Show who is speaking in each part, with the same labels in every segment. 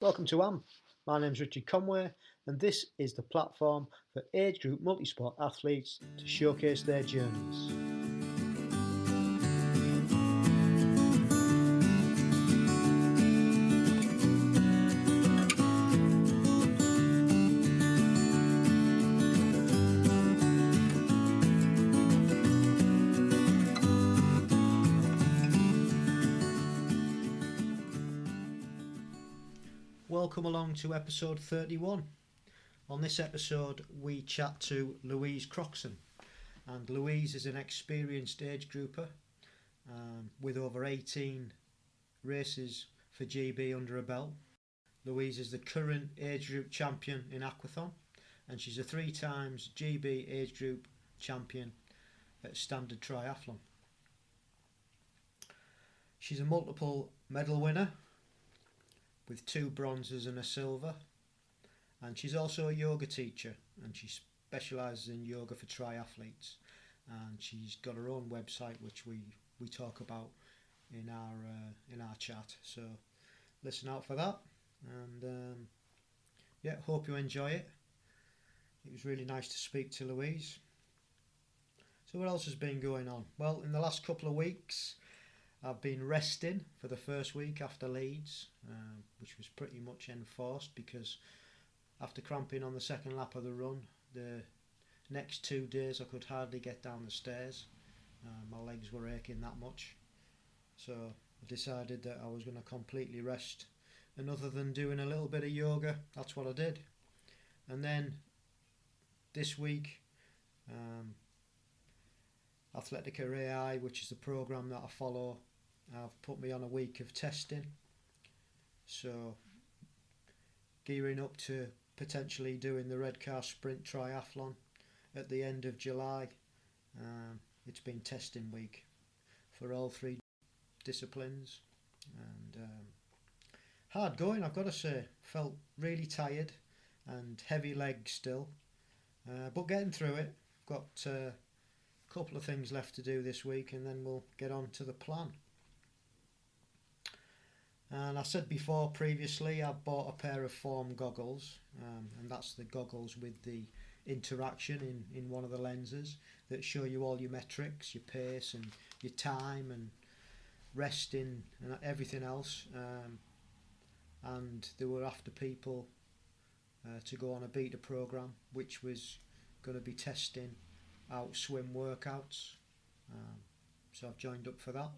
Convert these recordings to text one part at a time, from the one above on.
Speaker 1: Welcome to AM. My name's Richard Conway, and this is the platform for age group multisport athletes to showcase their journeys. Welcome along to episode 31. On this episode we chat to Louise Croxson, and Louise is an experienced age grouper with over 18 races for GB under her belt. Louise is the current age group champion in Aquathlon, and she's a 3 times GB age group champion at Standard Triathlon. She's a multiple medal winner with 2 bronzes and a silver, and she's also a yoga teacher, and she specialises in yoga for triathletes, and she's got her own website which we talk about in our chat, so listen out for that, and hope you enjoy it. It was really nice to speak to Louise. So what else has been going on? Well, in the last couple of weeks I've been resting for the first week after Leeds, which was pretty much enforced because after cramping on the second lap of the run, the next 2 days I could hardly get down the stairs. My legs were aching that much. So I decided that I was going to completely rest, and other than doing a little bit of yoga, that's what I did. And then this week, Athletica AI, which is the programme that I follow, have put me on a week of testing, so gearing up to potentially doing the Redcar Sprint Triathlon at the end of July. It's been testing week for all 3 disciplines, and hard going, I've got to say. Felt really tired and heavy legs still, but getting through it. Got a couple of things left to do this week, and then we'll get on to the plan. And I said before previously I bought a pair of foam goggles, and that's the goggles with the interaction in one of the lenses that show you all your metrics, your pace and your time and resting and everything else, and they were after people to go on a beta program which was going to be testing out swim workouts, so I've joined up for that.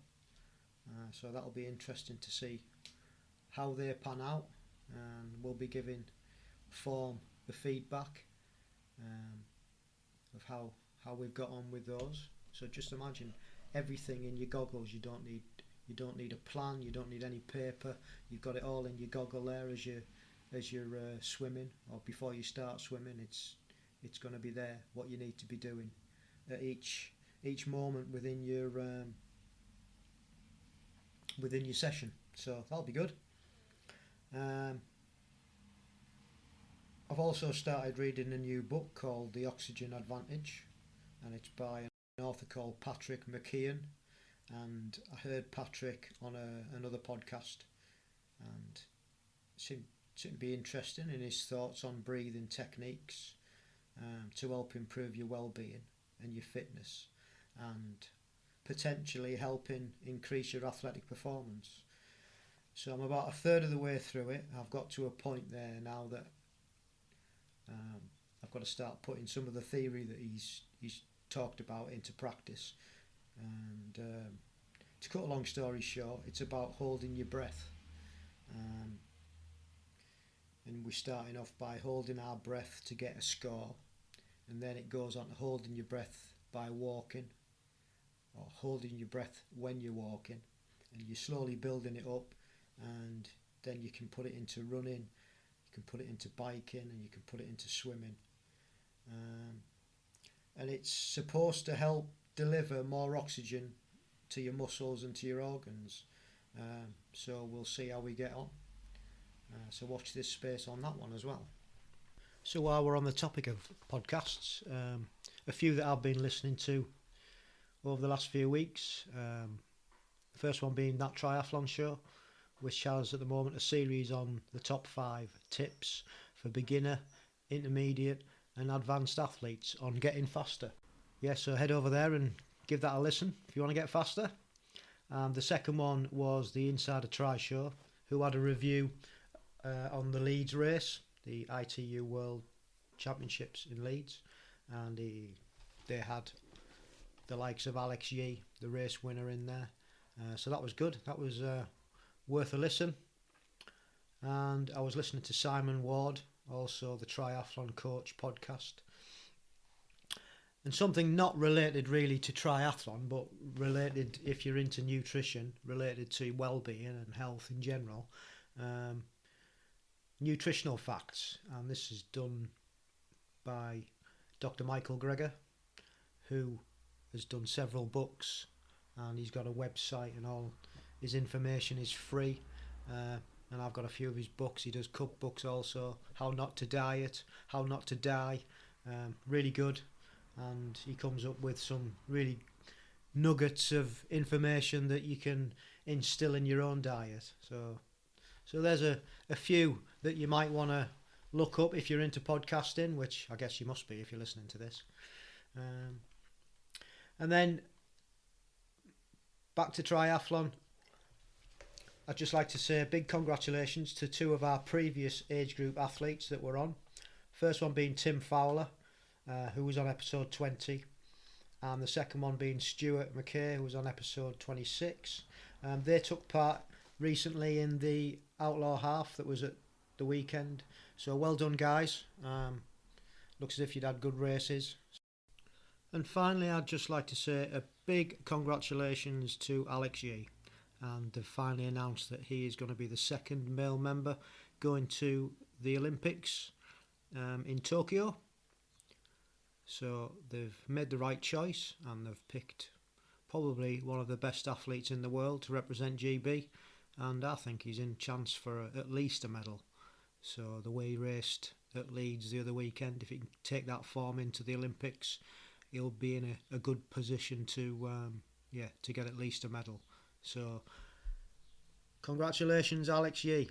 Speaker 1: So that'll be interesting to see how they pan out, and we'll be giving Form the feedback of how we've got on with those. So just imagine everything in your goggles. You don't need a plan, you don't need any paper, you've got it all in your goggle there as you're swimming, or before you start swimming. It's going to be there what you need to be doing at each moment within your session, so that'll be good. I've also started reading a new book called The Oxygen Advantage, and it's by an author called Patrick McKeon, and I heard Patrick on another podcast, and it seemed to be interesting in his thoughts on breathing techniques to help improve your well-being and your fitness, and potentially helping increase your athletic performance. So I'm about a third of the way through it. I've got to a point there now that I've got to start putting some of the theory that he's talked about into practice. And to cut a long story short, it's about holding your breath. And we're starting off by holding our breath to get a score, and then it goes on to holding your breath by walking, or holding your breath when you're walking, and you're slowly building it up, and then you can put it into running, you can put it into biking, and you can put it into swimming, and it's supposed to help deliver more oxygen to your muscles and to your organs, so we'll see how we get on, so watch this space on that one as well. So while we're on the topic of podcasts, a few that I've been listening to over the last few weeks, the first one being That Triathlon Show which has at the moment a series on the top 5 tips for beginner, intermediate and advanced athletes on getting faster. Yeah, so head over there and give that a listen if you want to get faster. The second one was the Insider Tri Show, who had a review on the Leeds race, the ITU World Championships in Leeds, and they had the likes of Alex Yee, the race winner, in there. So that was good. That was worth a listen. And I was listening to Simon Ward, also the Triathlon Coach podcast. And something not related really to triathlon, but related, if you're into nutrition, related to well-being and health in general. Nutritional facts, and this is done by Dr. Michael Greger, who has done several books, and he's got a website, and all his information is free. And I've got a few of his books. He does cookbooks also, How Not to Diet, How Not to Die, really good. And he comes up with some really nuggets of information that you can instill in your own diet. So there's a few that you might want to look up if you're into podcasting, which I guess you must be if you're listening to this. And then back to triathlon. I'd just like to say a big congratulations to 2 of our previous age group athletes that were on. First one being Tim Fowler, who was on episode 20, and the second one being Stuart McKay, who was on episode 26. They took part recently in the Outlaw Half that was at the weekend, so well done, guys. Looks as if you'd had good races. And finally, I'd just like to say a big congratulations to Alex Yee, and they've finally announced that he is going to be the second male member going to the Olympics in Tokyo. So they've made the right choice, and they've picked probably one of the best athletes in the world to represent GB, and I think he's in chance for at least a medal. So the way he raced at Leeds the other weekend, if he can take that form into the Olympics, he'll be in a good position to get at least a medal. So congratulations, Alex Yee,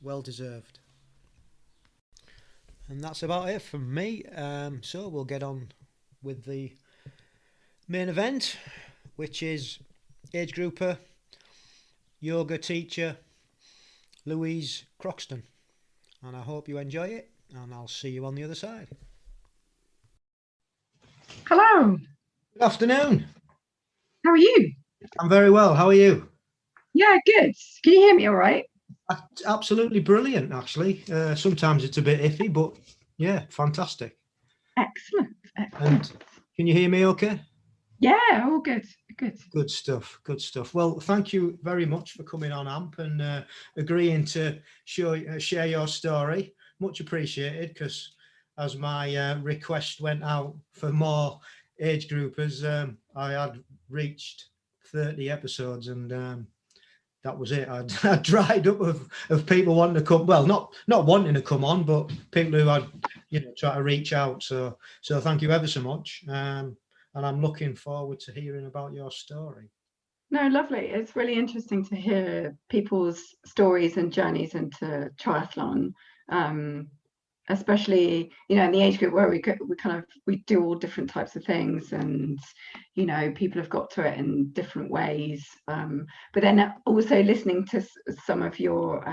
Speaker 1: well deserved. And that's about it from me. So we'll get on with the main event, which is age grouper, yoga teacher, Louise Croxson. And I hope you enjoy it, and I'll see you on the other side.
Speaker 2: Hello.
Speaker 1: Good afternoon.
Speaker 2: How are you?
Speaker 1: I'm very well. How are you?
Speaker 2: Yeah, good. Can you hear me all right?
Speaker 1: Absolutely brilliant, actually. Sometimes it's a bit iffy, but yeah, fantastic.
Speaker 2: Excellent.
Speaker 1: And can you hear me okay?
Speaker 2: Yeah, all good.
Speaker 1: Good stuff. Well, thank you very much for coming on, AMP, and agreeing to share your story. Much appreciated, because as my request went out for more age groupers, I had reached 30 episodes, and that was it. I dried up of people wanting to come. Well, not wanting to come on, but people who had try to reach out. So thank you ever so much. And I'm looking forward to hearing about your story.
Speaker 2: No, lovely. It's really interesting to hear people's stories and journeys into triathlon, especially in the age group where we do all different types of things, and people have got to it in different ways. But then also listening to some of your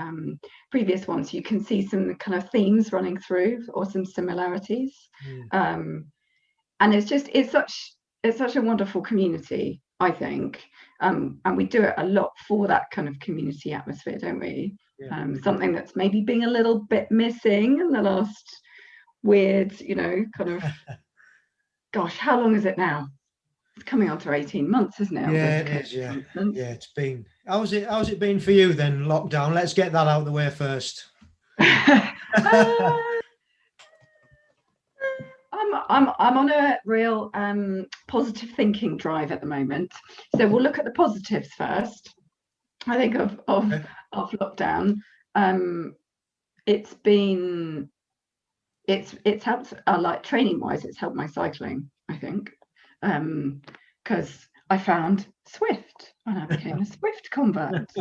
Speaker 2: previous ones, you can see some kind of themes running through, or some similarities. And it's such a wonderful community, I think, and we do it a lot for that kind of community atmosphere, don't we? Yeah. Something that's maybe being a little bit missing in the last weird, kind of gosh, how long is it now? It's coming on to 18 months, isn't it?
Speaker 1: Yeah, it is. Yeah, it's been. How's it been for you then? Lockdown. Let's get that out of the way first.
Speaker 2: I'm on a real positive thinking drive at the moment. So we'll look at the positives first. I think of lockdown. It's helped, like training wise, it's helped my cycling, I think, because I found Swift and I became a Swift convert.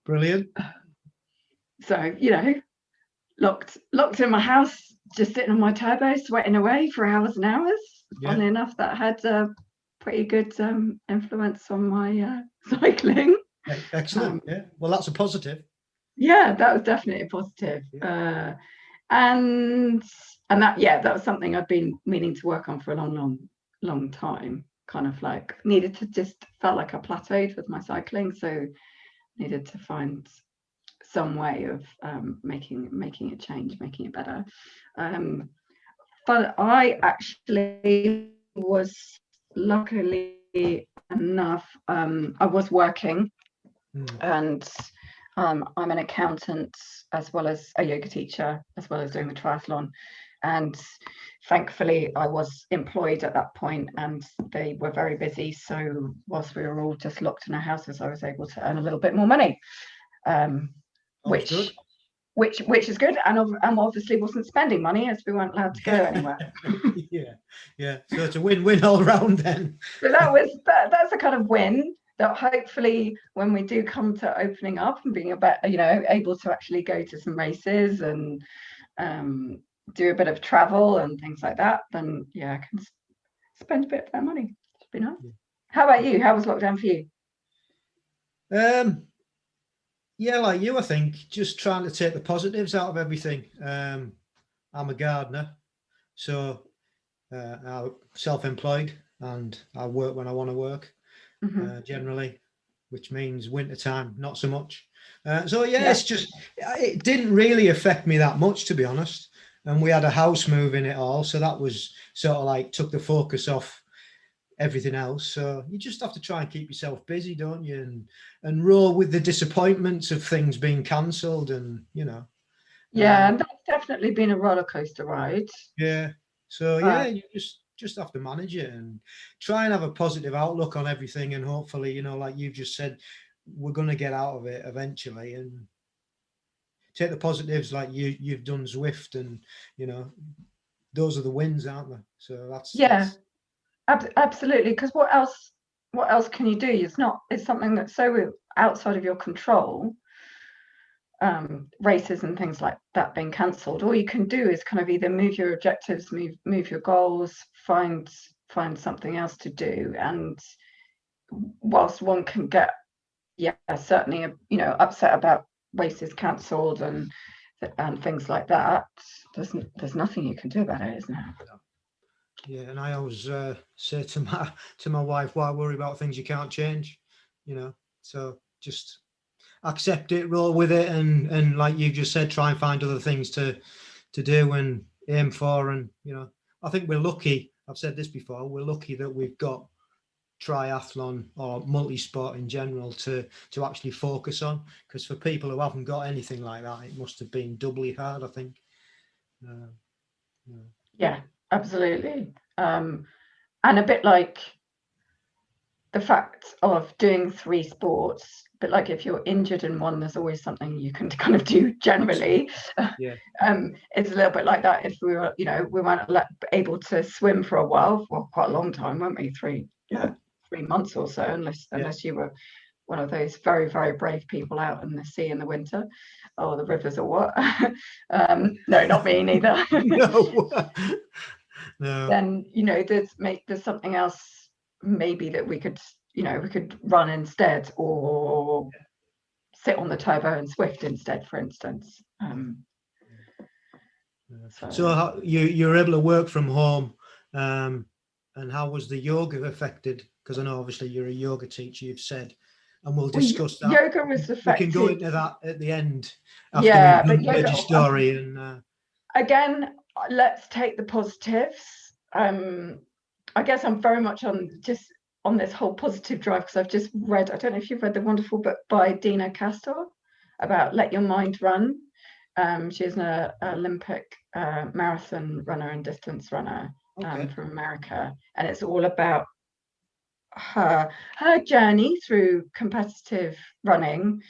Speaker 1: Brilliant.
Speaker 2: So, you know, locked in my house, just sitting on my turbo, sweating away for hours and hours.
Speaker 1: Yeah.
Speaker 2: Funnily enough, that had a pretty good influence on my cycling.
Speaker 1: Excellent. Yeah. Well, that's a positive.
Speaker 2: Yeah, that was definitely a positive.
Speaker 1: Yeah.
Speaker 2: And that was something I'd been meaning to work on for a long time. Kind of like needed to just felt like I plateaued with my cycling, so needed to find some way of making it change, making it better. But I actually was, luckily enough, I was working, and I'm an accountant as well as a yoga teacher, as well as doing the triathlon. And thankfully, I was employed at that point, and they were very busy. So whilst we were all just locked in our houses, I was able to earn a little bit more money, which is good. And obviously wasn't spending money, as we weren't allowed to go anywhere.
Speaker 1: Yeah. So it's a win-win all round then.
Speaker 2: So that's a kind of win. That hopefully when we do come to opening up and being able to actually go to some races and do a bit of travel and things like that, then I can spend a bit of that money. It's been nice. How about you? How was lockdown for you?
Speaker 1: Yeah, like you, I think, just trying to take the positives out of everything. I'm a gardener, so I'm self-employed and I work when I want to work, generally, which means wintertime, not so much. It's just, it didn't really affect me that much, to be honest. And we had a house move in it all, so that was sort of like took the focus off everything else. So you just have to try and keep yourself busy, don't you? And roll with the disappointments of things being cancelled, and and
Speaker 2: that's definitely been a roller coaster ride.
Speaker 1: Yeah. So you just have to manage it and try and have a positive outlook on everything, and hopefully, like you've just said, we're going to get out of it eventually, and take the positives like you've done Zwift, and those are the wins, aren't they? So that's
Speaker 2: absolutely, because what else can you do? It's something that's so outside of your control. Races and things like that being cancelled, all you can do is kind of either move your objectives, move your goals, find something else to do. And whilst one can get certainly upset about races cancelled and things like that, there's nothing you can do about it, isn't there?
Speaker 1: Yeah, and I always say to my wife, why worry about things you can't change? So just accept it, roll with it, and like you just said, try and find other things to do and aim for. And I think we're lucky, I've said this before, we're lucky that we've got triathlon or multi-sport in general to actually focus on, because for people who haven't got anything like that, it must have been doubly hard, I think.
Speaker 2: Yeah, absolutely. And a bit like the fact of doing 3 sports, but like if you're injured in one, there's always something you can kind of do generally. It's a little bit like that. If we were, we weren't able to swim for a while, for quite a long time, weren't we? 3 months or so, unless you were one of those very, very brave people out in the sea in the winter or the rivers or what. No, not me neither.
Speaker 1: No.
Speaker 2: Then there's something else maybe that we could run instead, or sit on the turbo and Zwift instead, for instance.
Speaker 1: So you're able to work from home, and how was the yoga affected? Because I know obviously you're a yoga teacher, you've said, and we'll discuss that.
Speaker 2: Yoga was affected.
Speaker 1: We can go into that at the end after we've done your story. And
Speaker 2: again, let's take the positives. I guess I'm very much on this whole positive drive, because I've just read, I don't know if you've read the wonderful book by Dina Castor about Let Your Mind Run. She's an Olympic marathon runner and distance runner from America, and it's all about her journey through competitive running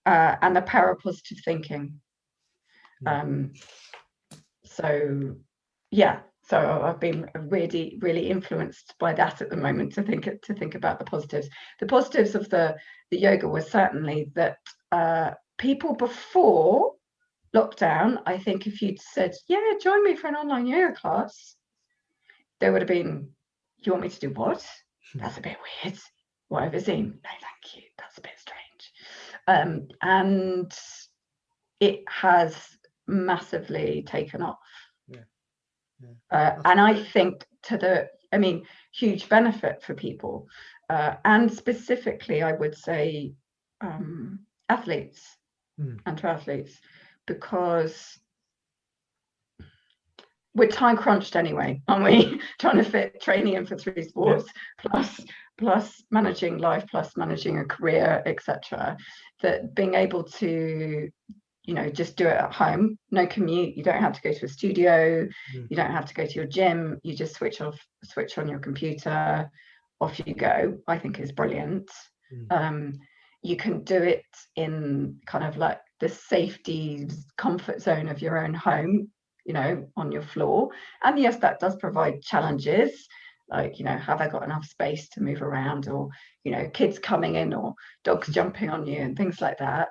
Speaker 2: and the power of positive thinking. So So I've been really, really influenced by that at the moment to think about the positives. The positives of the yoga was certainly that people before lockdown, I think if you'd said, yeah, join me for an online yoga class, there would have been, you want me to do what? That's a bit weird. What, over Zoom? No, thank you. That's a bit strange. And it has massively taken off. And I think huge benefit for people, and specifically, I would say athletes and triathletes, because we're time crunched anyway, aren't we? Trying to fit training in for 3 sports, plus managing life, plus managing a career, etc. That being able to, just do it at home, no commute, you don't have to go to a studio, you don't have to go to your gym, you just switch on your computer, off you go, I think is brilliant. You can do it in kind of like the safety comfort zone of your own home, on your floor. And yes, that does provide challenges, like, have I got enough space to move around, or, kids coming in, or dogs jumping on you and things like that.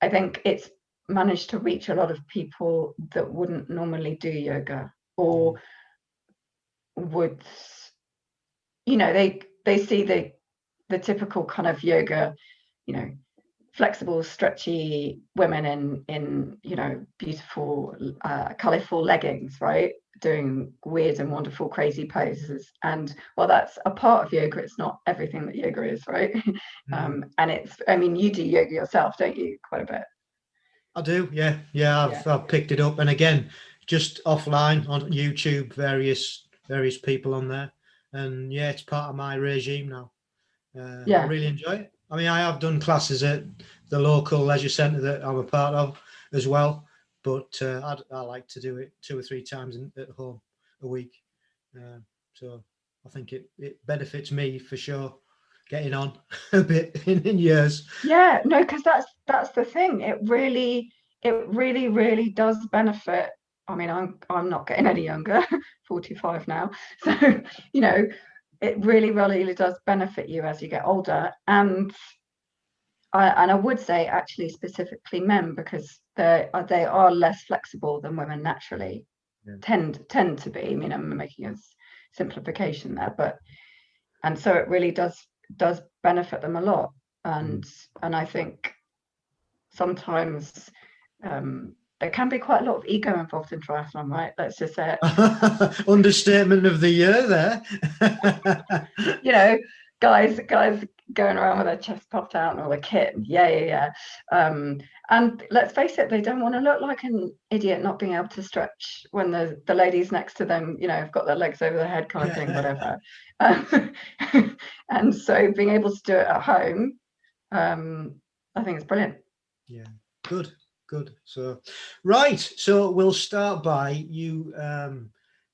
Speaker 2: I think it's managed to reach a lot of people that wouldn't normally do yoga, or would, they see the typical kind of yoga, flexible, stretchy women in beautiful, colourful leggings, right? Doing weird and wonderful, crazy poses. And while that's a part of yoga, it's not everything that yoga is, right? And it's, you do yoga yourself, don't you? Quite a bit.
Speaker 1: I do, yeah. I've picked it up, and again, just offline on YouTube, various people on there, and it's part of my regime now. I really enjoy it. I have done classes at the local leisure centre that I'm a part of as well, but I like to do it 2 or 3 times at home a week. So I think it benefits me for sure, getting on a bit in years.
Speaker 2: Yeah, no, because that's the thing. It really does benefit. I'm not getting any younger, 45 now. So, it really does benefit you as you get older. And I would say actually specifically men, because they are less flexible than women naturally, tend to be. I'm making a simplification there, and so it really does benefit them a lot. And I think sometimes there can be quite a lot of ego involved in triathlon, right? Let's just say it.
Speaker 1: Understatement of the year there.
Speaker 2: Guys going around with their chest puffed out and all the kit. And let's face it, they don't want to look like an idiot not being able to stretch when the ladies next to them, have got their legs over their head kind of thing, whatever. And so being able to do it at home, I think it's brilliant.
Speaker 1: Yeah, good. So we'll start by you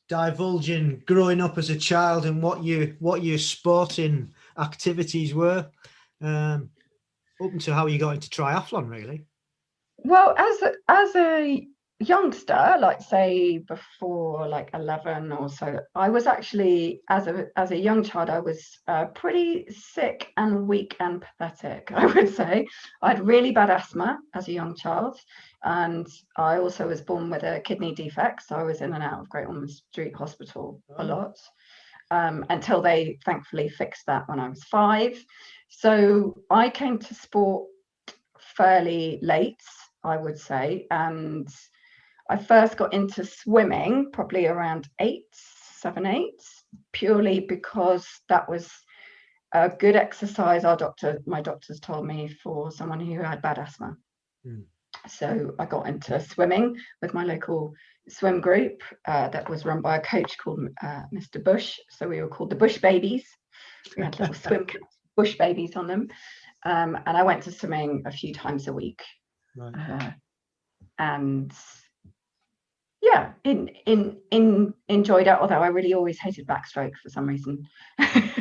Speaker 1: divulging growing up as a child and what your sporting activities were, up until how you got into triathlon, really.
Speaker 2: Well, as a youngster, like say before like 11 or so, I was actually, as a young child, I was pretty sick and weak and pathetic, I would say. I had really bad asthma as a young child, and I also was born with a kidney defect, so I was in and out of Great Ormond Street Hospital a lot, until they thankfully fixed that when I was 5. So I came to sport fairly late, I would say, and I first got into swimming probably around 7, 8, purely because that was a good exercise. My doctors told me, for someone who had bad asthma. So I got into swimming with my local swim group that was run by a coach called Mr. Bush. So we were called the Bush Babies. We had little swim Bush Babies on them. And I went to swimming a few times a week. Right. And enjoyed it, although I really always hated backstroke for some reason. I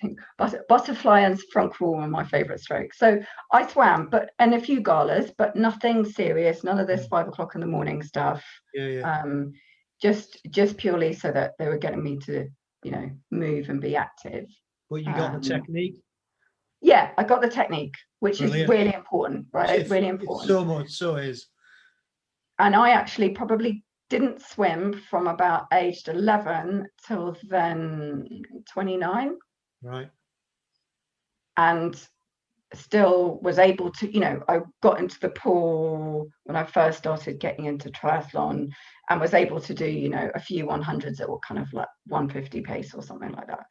Speaker 2: think butterfly and front crawl were my favorite strokes. So I swam, and a few galas, but nothing serious, none of this 5 o'clock in the morning stuff. just purely so that they were getting me to, you know, move and be active.
Speaker 1: But you got the technique?
Speaker 2: Yeah, I got the technique, which
Speaker 1: Brilliant.
Speaker 2: is really important, right? Really important.
Speaker 1: It's so much, so is.
Speaker 2: And I actually probably didn't swim from about aged 11 till then 29.
Speaker 1: Right.
Speaker 2: And still was able to, you know, I got into the pool when I first started getting into triathlon and was able to do, you know, a few 100s that were kind of like 150 pace or something like that.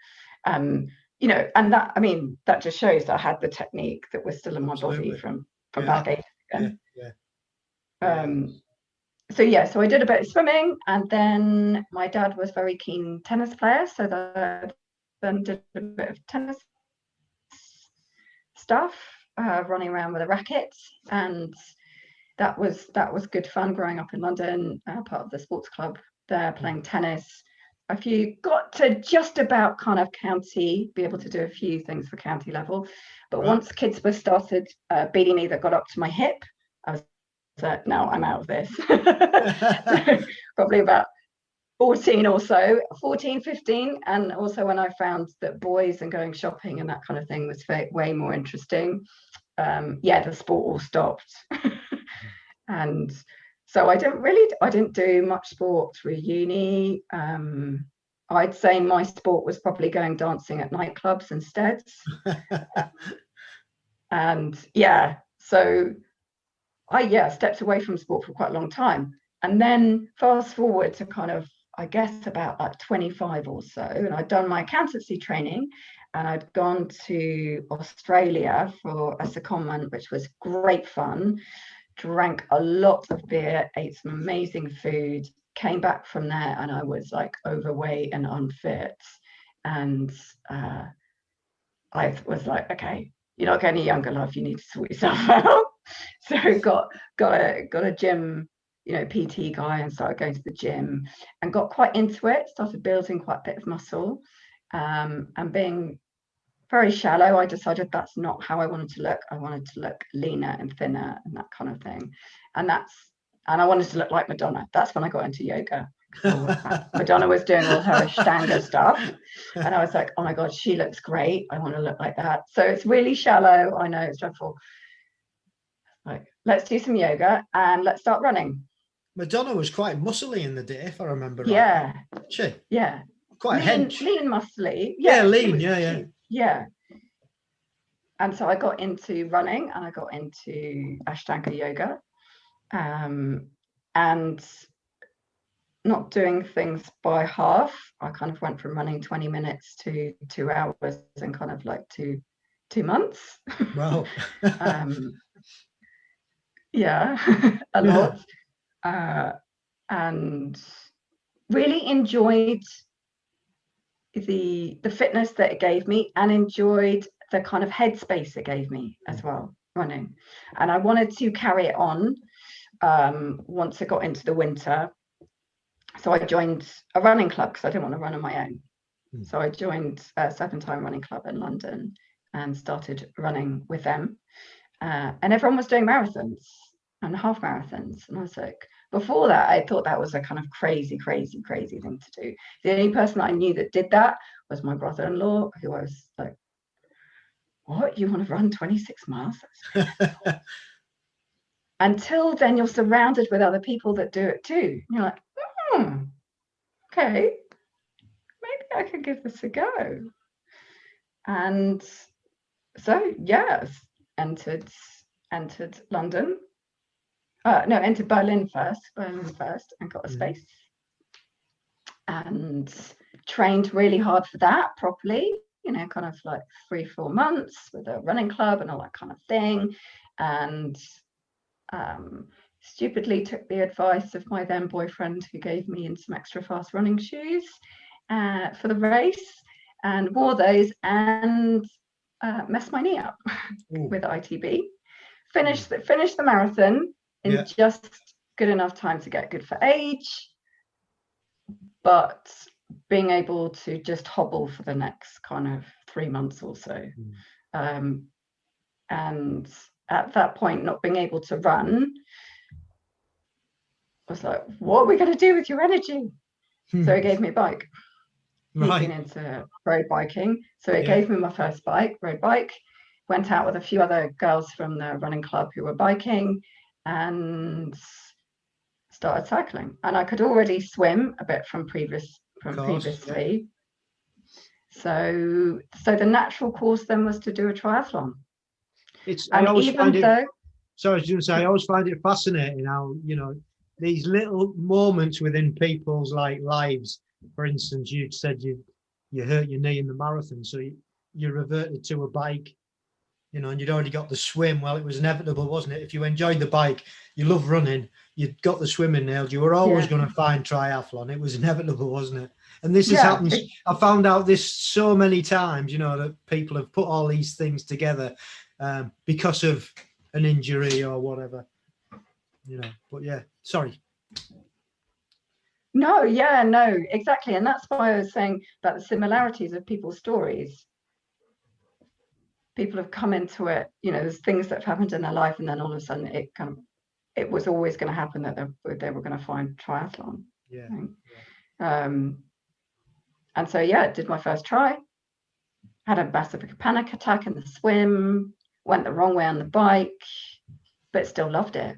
Speaker 2: You know, and that, I mean, that just shows that I had the technique that was still in my body from back age again. So yeah, so I did a bit of swimming, and then my dad was very keen tennis player, so that then did a bit of tennis stuff, running around with a racket, and that was good fun growing up in London, part of the sports club there, playing tennis. A few got to just about kind of county, be able to do a few things for county level, but once kids were started beating me that got up to my hip, I was like, no, I'm out of this. So probably about 14 or so, 14, 15. And also when I found that boys and going shopping and that kind of thing was way more interesting, the sport all stopped. And so I didn't do much sport through uni. I'd say my sport was probably going dancing at nightclubs instead. And so I stepped away from sport for quite a long time. And then fast forward to kind of, I guess, about like 25 or so, and I'd done my accountancy training, and I'd gone to Australia for a secondment, which was great fun. Drank a lot of beer, ate some amazing food, came back from there, and I was like overweight and unfit. And I was like, okay, you're not getting any younger, love. You need to sort yourself out. So got a gym, you know, PT guy, and started going to the gym and got quite into it. Started building quite a bit of muscle, and being very shallow, I decided that's not how I wanted to look. I wanted to look leaner and thinner and that kind of thing. And I wanted to look like Madonna. That's when I got into yoga. Madonna was doing all her Ashtanga stuff. And I was like, oh my God, she looks great. I want to look like that. So it's really shallow. I know it's dreadful. Like, let's do some yoga and let's start running.
Speaker 1: Madonna was quite muscly in the day, if I remember right.
Speaker 2: Yeah.
Speaker 1: She?
Speaker 2: Yeah.
Speaker 1: Quite hench.
Speaker 2: Lean, muscly.
Speaker 1: Yeah, lean. Yeah.
Speaker 2: And so I got into running, and I got into Ashtanga yoga, and not doing things by half. I kind of went from running 20 minutes to 2 hours in kind of like two months.
Speaker 1: Wow.
Speaker 2: A lot. And really enjoyed the fitness that it gave me, and enjoyed the kind of headspace it gave me as well, running. And I wanted to carry it on once I got into the winter. So I joined a running club because I didn't want to run on my own. So I joined a Serpentine running club in London and started running with them. And everyone was doing marathons and half marathons. And I was like, before that, I thought that was a kind of crazy thing to do. The only person I knew that did that was my brother-in-law, who I was like, what, you want to run 26 miles? Until then, you're surrounded with other people that do it too. And you're like, okay, maybe I could give this a go. And so, yes, entered London. Entered Berlin first, and got a space. And trained really hard for that properly, you know, kind of like 3-4 months with a running club and all that kind of thing. And stupidly took the advice of my then boyfriend, who gave me in some extra fast running shoes for the race, and wore those and messed my knee up with ITB. Finished the marathon in just good enough time to get good for age, but being able to just hobble for the next kind of 3 months or so. And at that point, not being able to run, I was like, what are we going to do with your energy? So he gave me a bike. He'd been
Speaker 1: Right.
Speaker 2: into road biking, so he
Speaker 1: Yeah.
Speaker 2: gave me my first road bike. Went out with a few other girls from the running club who were biking, and started cycling. And I could already swim a bit from
Speaker 1: Of course. Yeah.
Speaker 2: previously. So the natural course then was to do a triathlon.
Speaker 1: I
Speaker 2: And
Speaker 1: always
Speaker 2: even
Speaker 1: find it,
Speaker 2: though,
Speaker 1: sorry, I was going to say, I always find it fascinating how, these little moments within people's like lives. For instance, you said you hurt your knee in the marathon, so you reverted to a bike, and you'd already got the swim. Well, it was inevitable, wasn't it? If you enjoyed the bike, you love running, you'd got the swimming nailed, you were always
Speaker 2: yeah,
Speaker 1: going to find triathlon. It was inevitable, wasn't it? And this has
Speaker 2: yeah,
Speaker 1: happened. I found out this so many times, that people have put all these things together because of an injury or whatever, But yeah, sorry.
Speaker 2: no, exactly. And that's why I was saying about the similarities of people's stories. People have come into it, there's things that have happened in their life, and then all of a sudden it was always going to happen that they were going to find triathlon.
Speaker 1: Yeah.
Speaker 2: And so did my first try, had a massive panic attack in the swim, went the wrong way on the bike, but still loved it.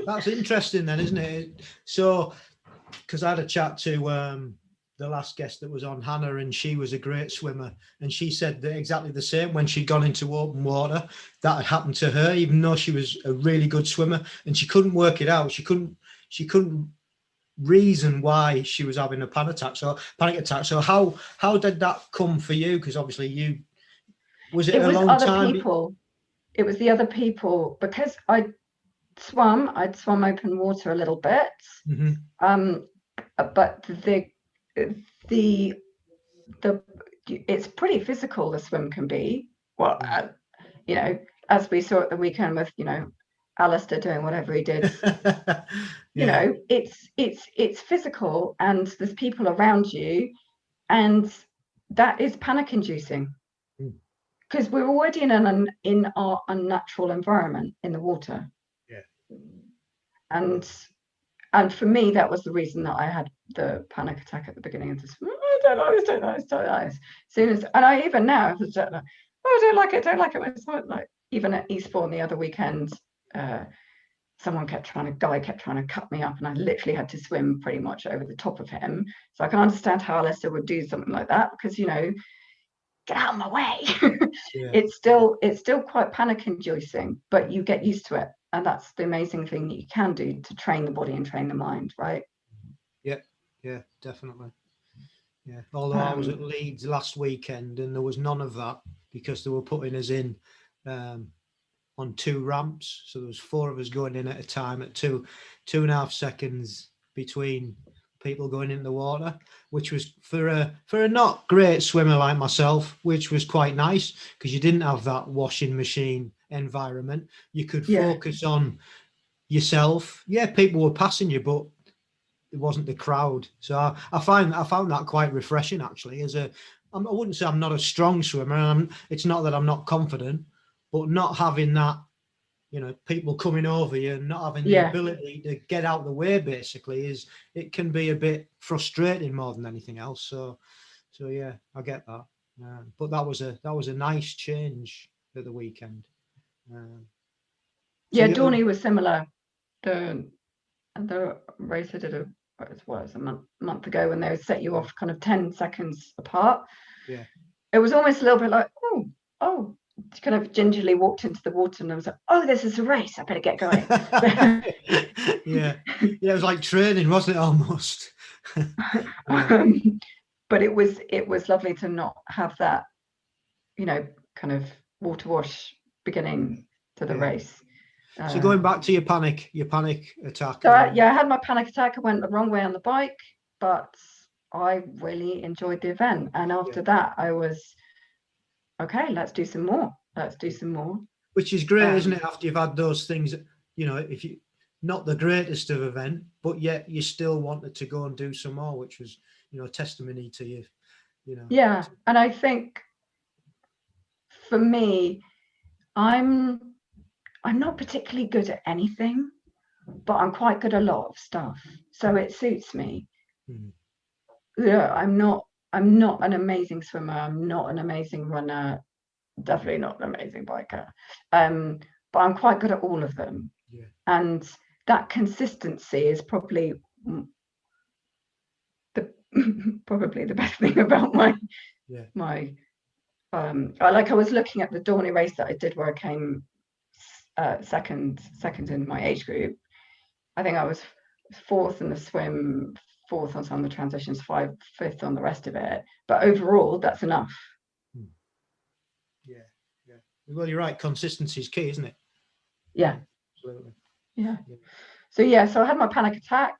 Speaker 1: That's interesting then, isn't it? So, because I had a chat to the last guest that was on, Hannah, and she was a great swimmer, and she said that exactly the same. When she'd gone into open water, that had happened to her, even though she was a really good swimmer, and she couldn't work it out. She couldn't reason why she was having a panic attack. So how did that come for you? Because obviously was it a long time?
Speaker 2: It was the other people, because I'd swum open water a little bit.
Speaker 1: Mm-hmm.
Speaker 2: But the it's pretty physical, the swim can be. Well, as we saw at the weekend with Alistair doing whatever he did. It's physical, and there's people around you, and that is panic inducing, because we're already in our unnatural environment in the water. And for me, that was the reason that I had the panic attack at the beginning of this. I don't like this. And I even now, I don't like it. It's like, even at Eastbourne the other weekend, guy kept trying to cut me up, and I literally had to swim pretty much over the top of him. So I can understand how Alistair would do something like that, because get out of my way. It's still quite panic inducing, but you get used to it. And that's the amazing thing that you can do to train the body and train the mind, right?
Speaker 1: Yeah, definitely. Yeah. Although I was at Leeds last weekend, and there was none of that, because they were putting us in on 2 ramps. So there was 4 of us going in at a time at 2.5 seconds between people going into the water, which was for a not great swimmer like myself, which was quite nice, because you didn't have that washing machine environment. You could focus on yourself. Yeah, people were passing you, but it wasn't the crowd. So I found that quite refreshing, actually. I wouldn't say I'm not a strong swimmer. It's not that I'm not confident, but not having that, people coming over you and not having the ability to get out of the way, basically, it can be a bit frustrating more than anything else. So yeah, I get that. But that was a nice change at the weekend.
Speaker 2: Dorney was similar. The race I did it was a month ago, when they would set you off kind of 10 seconds apart.
Speaker 1: Yeah,
Speaker 2: it was almost a little bit like, oh, kind of gingerly walked into the water, and I was like, oh, this is a race, I better get going.
Speaker 1: yeah, it was like training, wasn't it, almost?
Speaker 2: But it was lovely to not have that, kind of water wash beginning to the race.
Speaker 1: So going back to your panic attack.
Speaker 2: So I had my panic attack. I went the wrong way on the bike, but I really enjoyed the event. And after that, I was, okay, let's do some more.
Speaker 1: Which is great, isn't it? After you've had those things, if you not the greatest of event, but yet you still wanted to go and do some more, which was, testimony to you.
Speaker 2: Yeah, and I think for me, I'm not particularly good at anything, but I'm quite good at a lot of stuff. So it suits me. I'm not an amazing swimmer. I'm not an amazing runner. Definitely not an amazing biker. But I'm quite good at all of them.
Speaker 1: Yeah.
Speaker 2: And that consistency is probably the best thing about my I was looking at the Dorney race that I did where I came second in my age group. I think I was fourth in the swim, fourth on some of the transitions, fifth on the rest of it. But overall, that's enough.
Speaker 1: Yeah. Well, you're right. Consistency is key, isn't it?
Speaker 2: Yeah.
Speaker 1: Absolutely.
Speaker 2: Yeah. So I had my panic attack.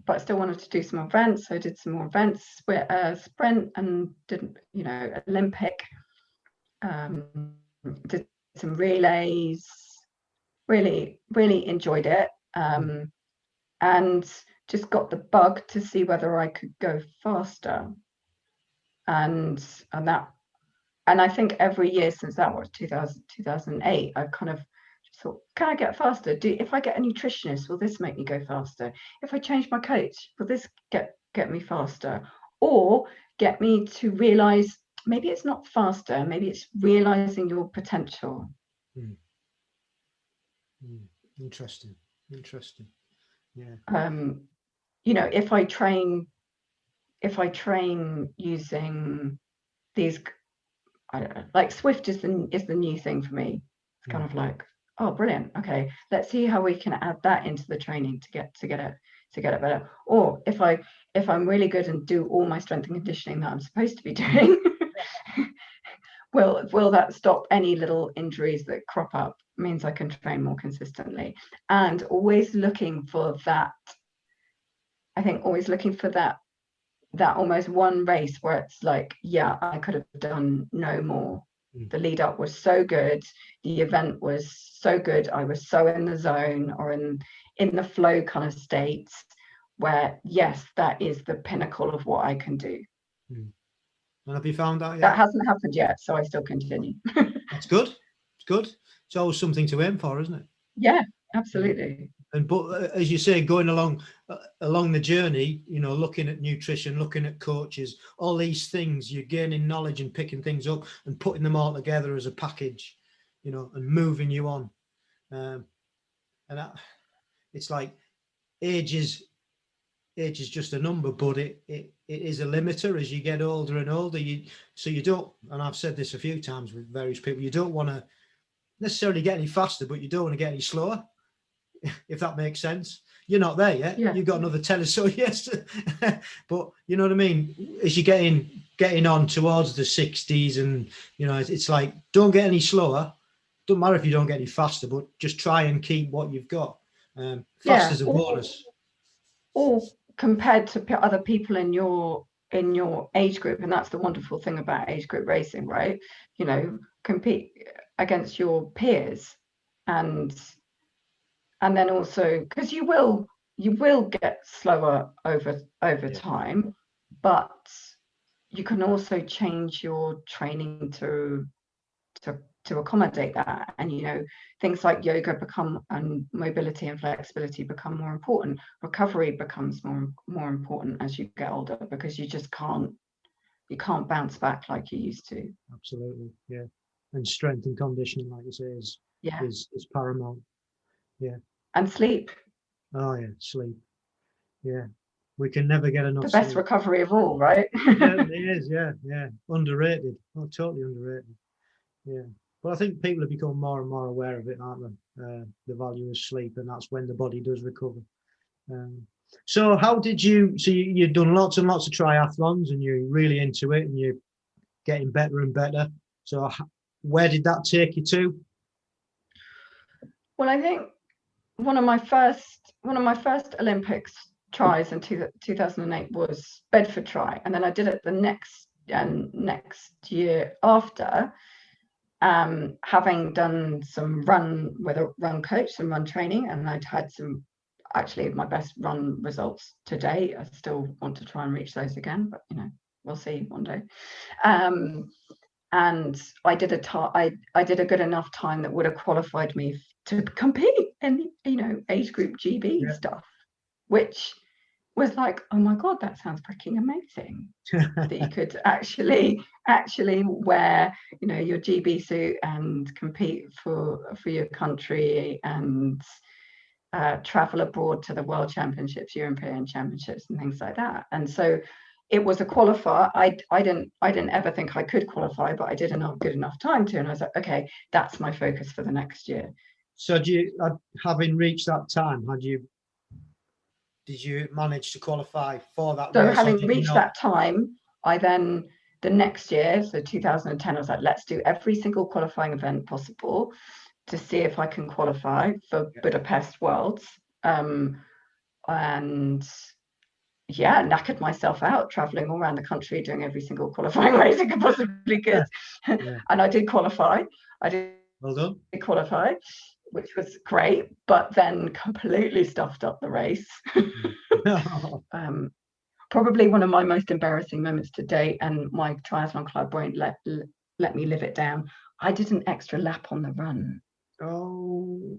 Speaker 2: But I still wanted to do some more events. So I did some more events, sprint, and did, Olympic. Did some relays. Really, really enjoyed it. And just got the bug to see whether I could go faster. And I think every year since that was 2008, I kind of just thought, can I get faster? If I get a nutritionist, will this make me go faster? If I change my coach, will this get me faster? Or get me to realize maybe it's not faster, maybe it's realizing your potential.
Speaker 1: Interesting.
Speaker 2: Yeah. If I train using these, I don't know, like Swift is the new thing for me. It's kind of like, oh, brilliant. Okay, let's see how we can add that into the training to get it better. Or if I'm really good and do all my strength and conditioning that I'm supposed to be doing, will that stop any little injuries that crop up? Means I can train more consistently. And always looking for that. I think always looking for that almost one race where it's like, yeah, I could have done no more. The lead up was so good, the event was so good, I was so in the zone or in the flow kind of states where, yes, that is the pinnacle of what I can do.
Speaker 1: And have you found out yet?
Speaker 2: That hasn't happened yet, so I still continue.
Speaker 1: That's good. It's good. It's always something to aim for, isn't it?
Speaker 2: Yeah, absolutely.
Speaker 1: But as you say, going along the journey, looking at nutrition, looking at coaches, all these things, you're gaining knowledge and picking things up and putting them all together as a package, and moving you on. It's like age is just a number, but it is a limiter as you get older and older. So you don't, and I've said this a few times with various people, you don't want to necessarily get any faster, but you don't want to get any slower. If that makes sense. You're not there yet. Yeah. You've got another 10 or so years. But you know what I mean? As you're getting on towards the 60s and, it's like, don't get any slower. Don't matter if you don't get any faster, but just try and keep what you've got. Fast is a bonus.
Speaker 2: Or compared to other people in your age group. And that's the wonderful thing about age group racing, right? Compete against your peers and then also because you will get slower over time, but you can also change your training to accommodate that. And things like yoga and mobility and flexibility become more important. Recovery becomes more important as you get older, because you just can't bounce back like you used to.
Speaker 1: Absolutely. Yeah. And strength and conditioning, like you say, is paramount. Yeah.
Speaker 2: And sleep.
Speaker 1: Oh yeah, sleep. Yeah. We can never get enough.
Speaker 2: The best sleep. Recovery of all, right?
Speaker 1: Yeah, it is. Yeah. Underrated. Oh, totally underrated. Yeah. But I think people have become more and more aware of it, aren't they? The value of sleep, and that's when the body does recover. So how did you? So you've done lots and lots of triathlons, and you're really into it, and you're getting better and better. So where did that take you to?
Speaker 2: Well, I think one of my first Olympics tries in 2008 was Bedford Tri, and then I did it the next year after, having done some run with a run coach, some run training, and I'd had some actually my best run results to date. I still want to try and reach those again, but we'll see one day. And I did a good enough time that would have qualified me to compete in age group GB stuff, which was like, oh my God, that sounds freaking amazing. That you could actually wear, you know, your GB suit and compete for your country and travel abroad to the World Championships, European Championships, and things like that. And so it was a qualifier. I didn't ever think I could qualify, but I did enough good enough time to, and I was like, okay, that's my focus for the next year.
Speaker 1: So having reached that time, did you manage to qualify for that
Speaker 2: So
Speaker 1: race?
Speaker 2: having reached that time, I then, the next year, so 2010, I was like, let's do every single qualifying event possible to see if I can qualify for Budapest Worlds. And yeah, knackered myself out traveling all around the country doing every single qualifying race I could possibly could. Yeah. And I did qualify.
Speaker 1: Well done.
Speaker 2: Qualify, which was great, but then completely stuffed up the race. Probably one of my most embarrassing moments to date, and my triathlon club won't let me live it down. I did an extra lap on the run.
Speaker 1: Oh.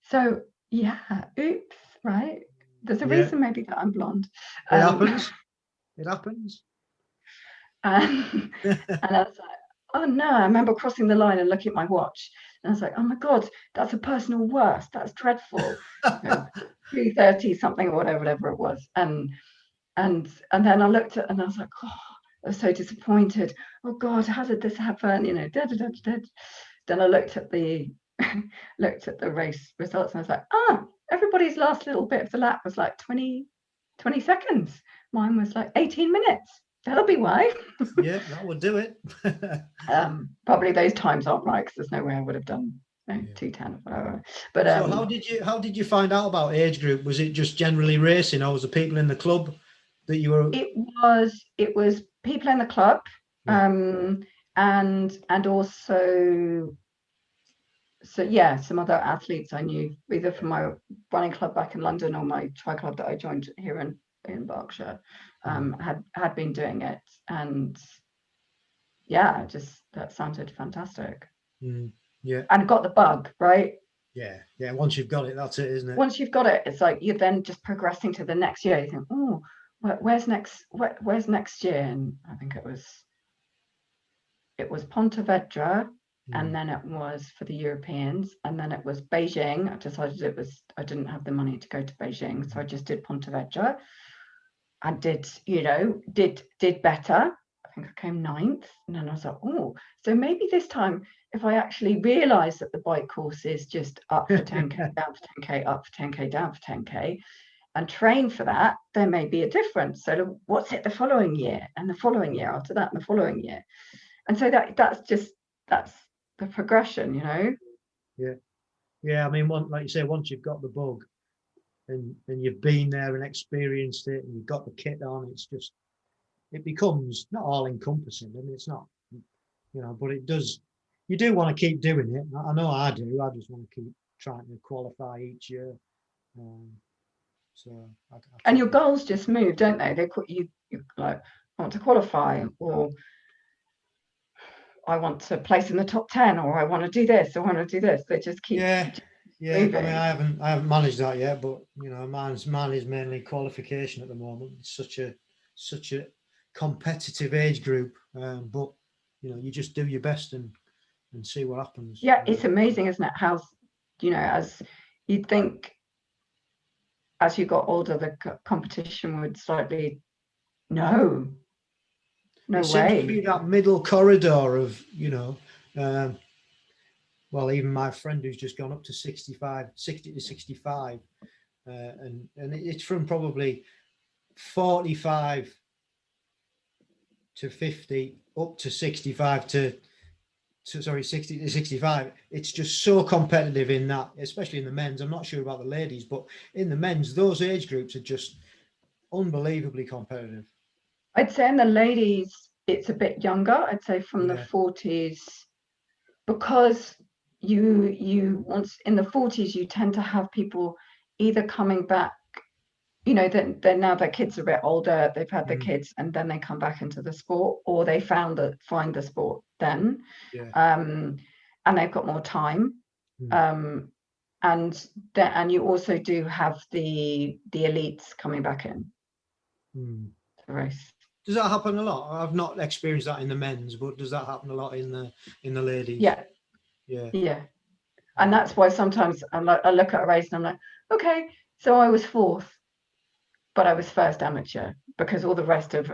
Speaker 2: So yeah, oops, right? There's a reason maybe that I'm blonde.
Speaker 1: It happens. It happens.
Speaker 2: And I was like, oh no, I remember crossing the line and looking at my watch. And I was like, oh my God, that's a personal worst. That's dreadful. 2:30 something or whatever it was. And then I looked at, and I was like, oh, I was so disappointed. Oh God, how did this happen? You know, Then I looked at the race results, and I was like, everybody's last little bit of the lap was like 20 seconds. Mine was like 18 minutes. That'll be why.
Speaker 1: Yeah, that would do it.
Speaker 2: Probably those times aren't right, because there's no way I would have done 2:10 or whatever. But
Speaker 1: so how did you find out about age group? Was it just generally racing, or was the people in the club that you were?
Speaker 2: It was people in the club, and also, so yeah, some other athletes I knew either from my running club back in London or my tri club that I joined here in Berkshire, had been doing it, and yeah, just that sounded fantastic.
Speaker 1: Yeah,
Speaker 2: and got the bug, right?
Speaker 1: Yeah. Once you've got it, that's it, isn't it?
Speaker 2: Once you've got it, it's like you're then just progressing to the next year. You think, oh, where's next year? And I think it was Pontevedra, and then it was for the Europeans, and then it was Beijing. I decided I didn't have the money to go to Beijing, so I just did Pontevedra. I did better. I think I came 9th, and then I was like, oh, so maybe this time, if I actually realise that the bike course is just up for 10k, down for 10k, up for 10k, down for 10k, and train for that, there may be a difference. So what's it the following year, and the following year after that, and the following year? And so that's the progression, you know.
Speaker 1: Yeah. I mean, like you say, once you've got the bug, and you've been there and experienced it, and you've got the kit on, it becomes not all encompassing. I mean, it's not, you know, but it does. You do want to keep doing it. I know I do. I just want to keep trying to qualify each year.
Speaker 2: And your goals just move, don't they? They put you like, I want to qualify, or I want to place in the top 10, or I want to do this, or I want to do this. They just keep
Speaker 1: moving. I mean, I haven't managed that yet, but you know, mine is mainly qualification at the moment. It's such a competitive age group, but you know, you just do your best and see what happens.
Speaker 2: Yeah, it's amazing, isn't it? How, you know, as you'd think, as you got older, the competition would slightly no
Speaker 1: it
Speaker 2: way.
Speaker 1: Seems to be that middle corridor of, you know, well, even my friend who's just gone up to 60 to 65, and it's from probably 45 to 50 up to 65 to 60 to 65. It's just so competitive in that, especially in the men's. I'm not sure about the ladies, but in the men's, those age groups are just unbelievably competitive.
Speaker 2: I'd say in the ladies, it's a bit younger. I'd say from the 40s, because you once in the 40s, you tend to have people either coming back, you know, then now their kids are a bit older, they've had their kids, and then they come back into the sport, or they find the sport then, and they've got more time, and you also do have the elites coming back in to race.
Speaker 1: Does that happen a lot? I've not experienced that in the men's, but does that happen a lot in the ladies?
Speaker 2: Yeah. And that's why sometimes I look at a race and I'm like, okay, so I was fourth, but I was first amateur, because all the rest have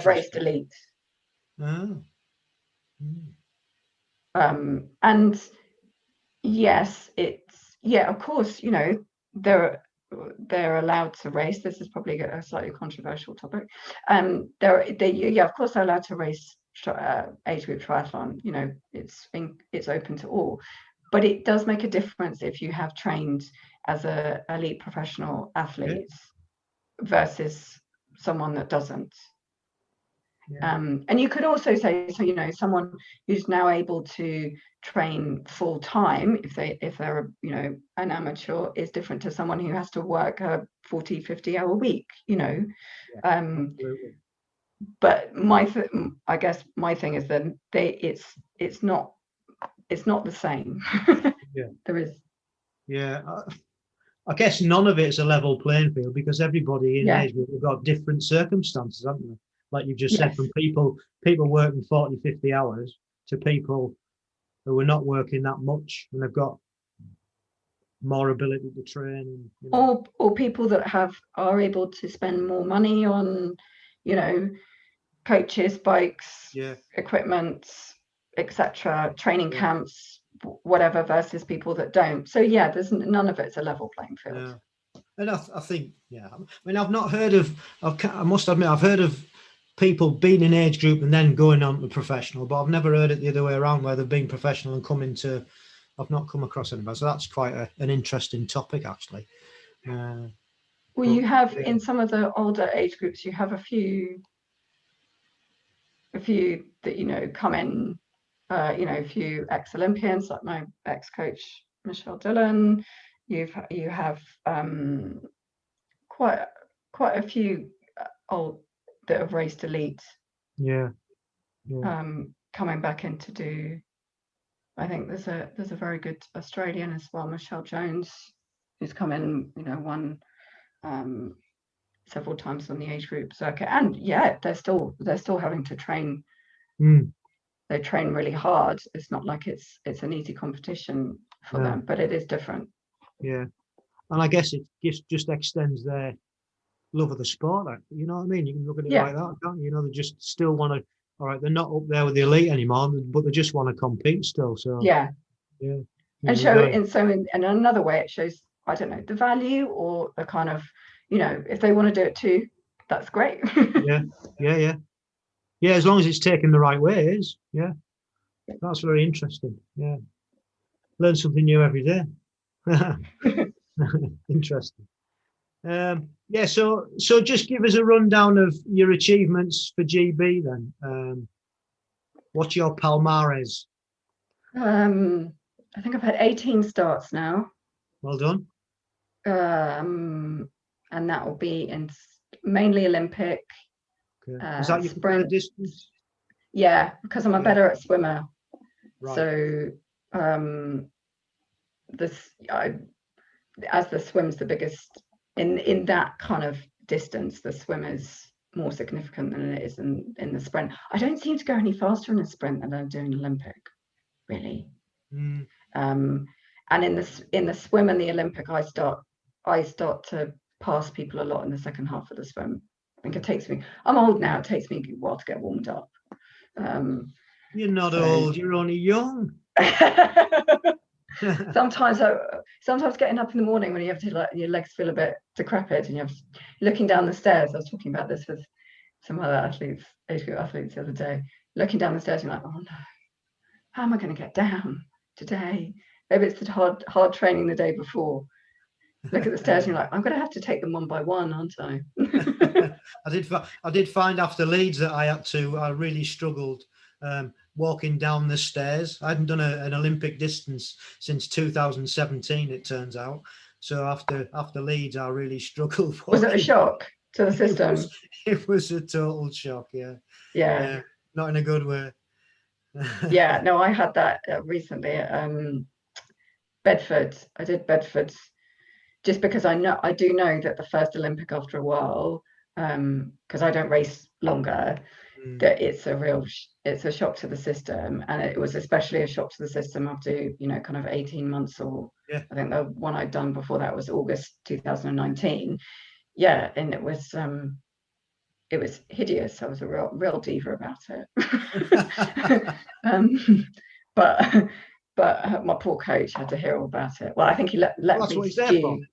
Speaker 2: raced elite.
Speaker 1: Oh.
Speaker 2: And yes, of course, you know, they're allowed to race. This is probably a slightly controversial topic. Of course they're allowed to race age group triathlon. You know, it's open to all, but it does make a difference if you have trained as a elite professional athlete versus someone that doesn't. And you could also say, so, you know, someone who's now able to train full time, if they're, you know, an amateur, is different to someone who has to work a 40-50 hour week, you know. But I guess my thing is that it's not the same. There is.
Speaker 1: I guess none of it's a level playing field, because everybody in age group have got different circumstances, haven't they? Like you've just said, from people working 40-50 hours to people who are not working that much and have got more ability to train. And, you know.
Speaker 2: Or people that are able to spend more money on, you know, coaches, bikes, equipment, etc., training camps, whatever, versus people that don't. So there's none of it's a level playing field.
Speaker 1: And I think I mean, I've not heard of, I must admit, I've heard of people being in age group and then going on to professional, but I've never heard it the other way around, where they've been professional and come into. I've not come across anybody, so that's quite an interesting topic, actually.
Speaker 2: Well, you have in some of the older age groups, you have a few that, you know, come in, you know, a few ex-Olympians, like my ex-coach Michelle Dillon. You have quite a few old that have raced elite. Coming back in to do. I think there's a very good Australian as well, Michelle Jones, who's come in, you know, won several times on the age group circuit, and they're still having to train. They train really hard. It's not like it's an easy competition for them, but it is different.
Speaker 1: And I guess it just extends their love of the sport. You know what I mean? You can look at it like that, can't you? You know, they just still want to. All right, they're not up there with the elite anymore, but they just want to compete still. So
Speaker 2: and show it in another way. It shows, I don't know, the value, or the kind of, you know, if they want to do it too, that's great.
Speaker 1: As long as it's taken the right way, it is. That's very interesting. Learn something new every day. Interesting. So just give us a rundown of your achievements for GB then. What's your palmares?
Speaker 2: I think I've had 18 starts now.
Speaker 1: Well done.
Speaker 2: And that will be in mainly Olympic.
Speaker 1: Is that your preferred distance?
Speaker 2: Yeah, because I'm a better at swimmer.
Speaker 1: Right.
Speaker 2: So as the swim's the biggest in that kind of distance, the swim is more significant than it is in the sprint. I don't seem to go any faster in a sprint than I do in Olympic, really. And in the swim and the Olympic, I start to pass people a lot in the second half of the swim. I think it takes me. I'm old now. It takes me a while to get warmed up.
Speaker 1: You're not old. You're only young.
Speaker 2: Sometimes getting up in the morning when you have to, like, your legs feel a bit decrepit, and you're looking down the stairs. I was talking about this with some other athletes, age group athletes, the other day. Looking down the stairs, you're like, oh no, how am I going to get down today? Maybe it's the hard training the day before. Look at the stairs and you're like, I'm going to have to take them one by one, aren't I?
Speaker 1: I did find after Leeds that I really struggled walking down the stairs. I hadn't done an Olympic distance since 2017, it turns out. So after Leeds, I really struggled.
Speaker 2: Was it a shock to the system?
Speaker 1: It was a total shock, yeah. Not in a good way.
Speaker 2: No, I had that recently. Bedford. I did Bedford just because I do know that the first Olympic after a while, because I don't race longer, that it's a shock to the system, and it was especially a shock to the system after kind of 18 months, or I think the one I'd done before that was August 2019. Yeah, and it was hideous. I was a real diva about it. But my poor coach had to hear all about it. Well, I think he let me stew.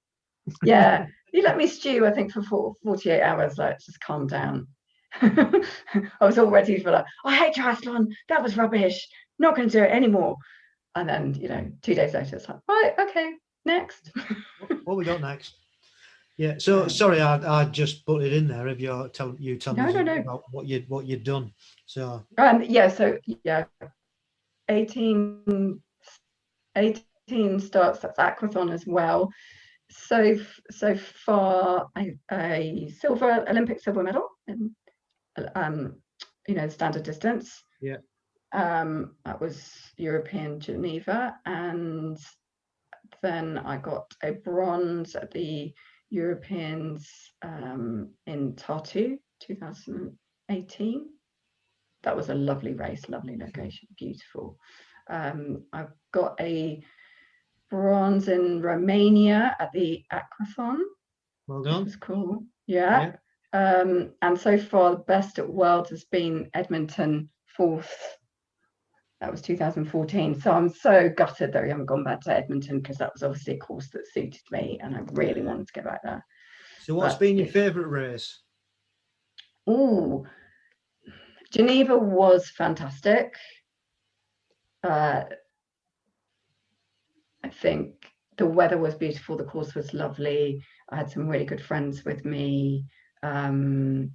Speaker 2: Yeah, he let me stew, I think, for 48 hours. Like, just calm down. I was all ready for like, I hate triathlon. That was rubbish. Not going to do it anymore. And then, 2 days later, it's like, right, okay, next.
Speaker 1: What we got next? Yeah. So sorry, I just put it in there. If you're telling
Speaker 2: No.
Speaker 1: about what you'd done. So
Speaker 2: 18 starts. That's aquathon as well. So far, a Olympic silver medal in standard distance.
Speaker 1: Yeah.
Speaker 2: That was European Geneva, and then I got a bronze at the Europeans in Tartu 2018. That was a lovely race, lovely location, beautiful. I've got a bronze in Romania at the Aquathlon.
Speaker 1: Well done.
Speaker 2: Which was cool. Yeah. And so far, the best at World has been Edmonton, 4th. That was 2014. So I'm so gutted that we haven't gone back to Edmonton, because that was obviously a course that suited me, and I really wanted to get back there.
Speaker 1: So what's been your favourite race?
Speaker 2: Oh, Geneva was fantastic. I think the weather was beautiful. The course was lovely. I had some really good friends with me. And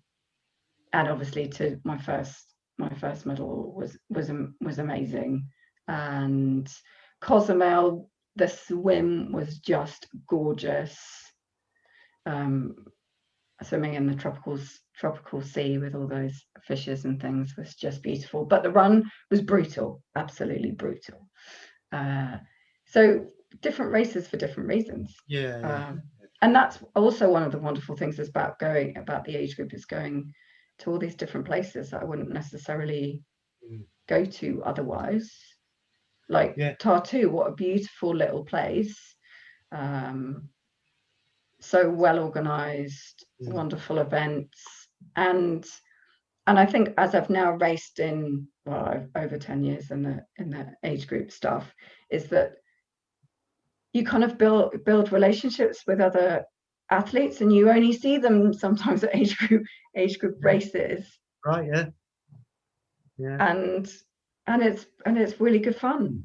Speaker 2: obviously my first medal was amazing. And Cozumel, the swim was just gorgeous. Swimming in the tropical sea with all those fishes and things was just beautiful. But the run was brutal, absolutely brutal. So different races for different reasons. And that's also one of the wonderful things about the age group, is going to all these different places that I wouldn't necessarily go to otherwise. Like Tartu, what a beautiful little place. So well organized, wonderful events. And I think, as I've now raced in over 10 years in the age group stuff, is that you kind of build relationships with other athletes, and you only see them sometimes at age group races.
Speaker 1: Right.
Speaker 2: And it's really good fun.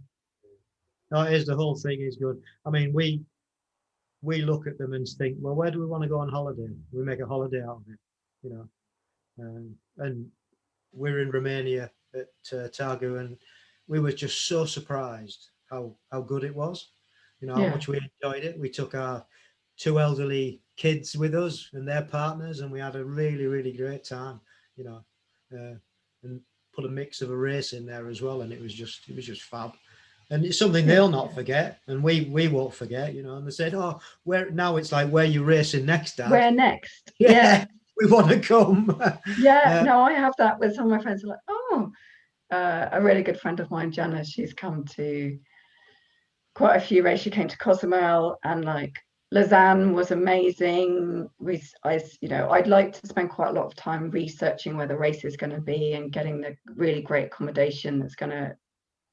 Speaker 1: No, it is. The whole thing is good. I mean, we look at them and think, well, where do we want to go on holiday? We make a holiday out of it, and we're in Romania at Targu, and we were just so surprised how good it was. How much we enjoyed it. We took our 2 elderly kids with us and their partners, and we had a really, really great time. And put a mix of a race in there as well, and it was just fab. And it's something they'll not forget, and we won't forget. And they said, "Oh, now it's like, where you racing next, Dad?
Speaker 2: Where next?
Speaker 1: Yeah, we want to come."
Speaker 2: No, I have that with some of my friends. Like, a really good friend of mine, Jana, she's come to quite a few races. She came to Cozumel, and like Lausanne was amazing. I'd like to spend quite a lot of time researching where the race is going to be and getting the really great accommodation that's going to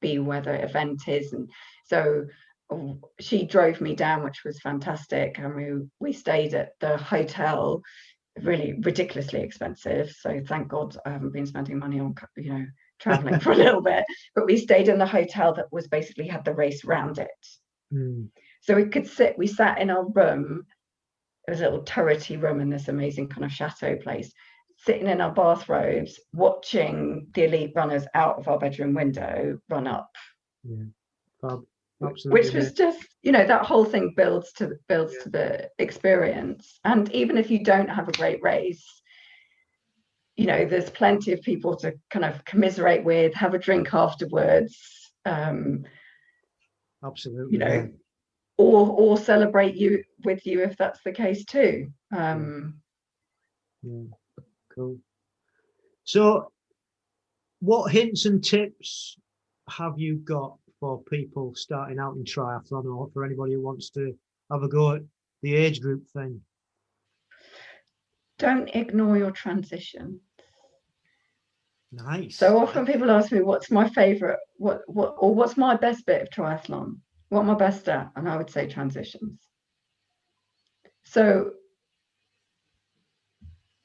Speaker 2: be where the event is. And so she drove me down, which was fantastic. And we stayed at the hotel, really ridiculously expensive. So thank God I haven't been spending money on, traveling for a little bit. But we stayed in the hotel that was basically had the race round it. So we sat in our room. It was a little turrety room in this amazing kind of chateau place, sitting in our bathrobes, watching the elite runners out of our bedroom window run up. Absolutely. Which was just, that whole thing builds to the experience. And even if you don't have a great race, there's plenty of people to kind of commiserate with, have a drink afterwards.
Speaker 1: Absolutely.
Speaker 2: or celebrate you with you if that's the case too.
Speaker 1: Yeah, cool. So what hints and tips have you got for people starting out in triathlon, or for anybody who wants to have a go at the age group thing?
Speaker 2: Don't ignore your transition.
Speaker 1: Nice.
Speaker 2: So often people ask me, what's my favorite, what's my best bit of triathlon? What am I best at? And I would say transitions. So,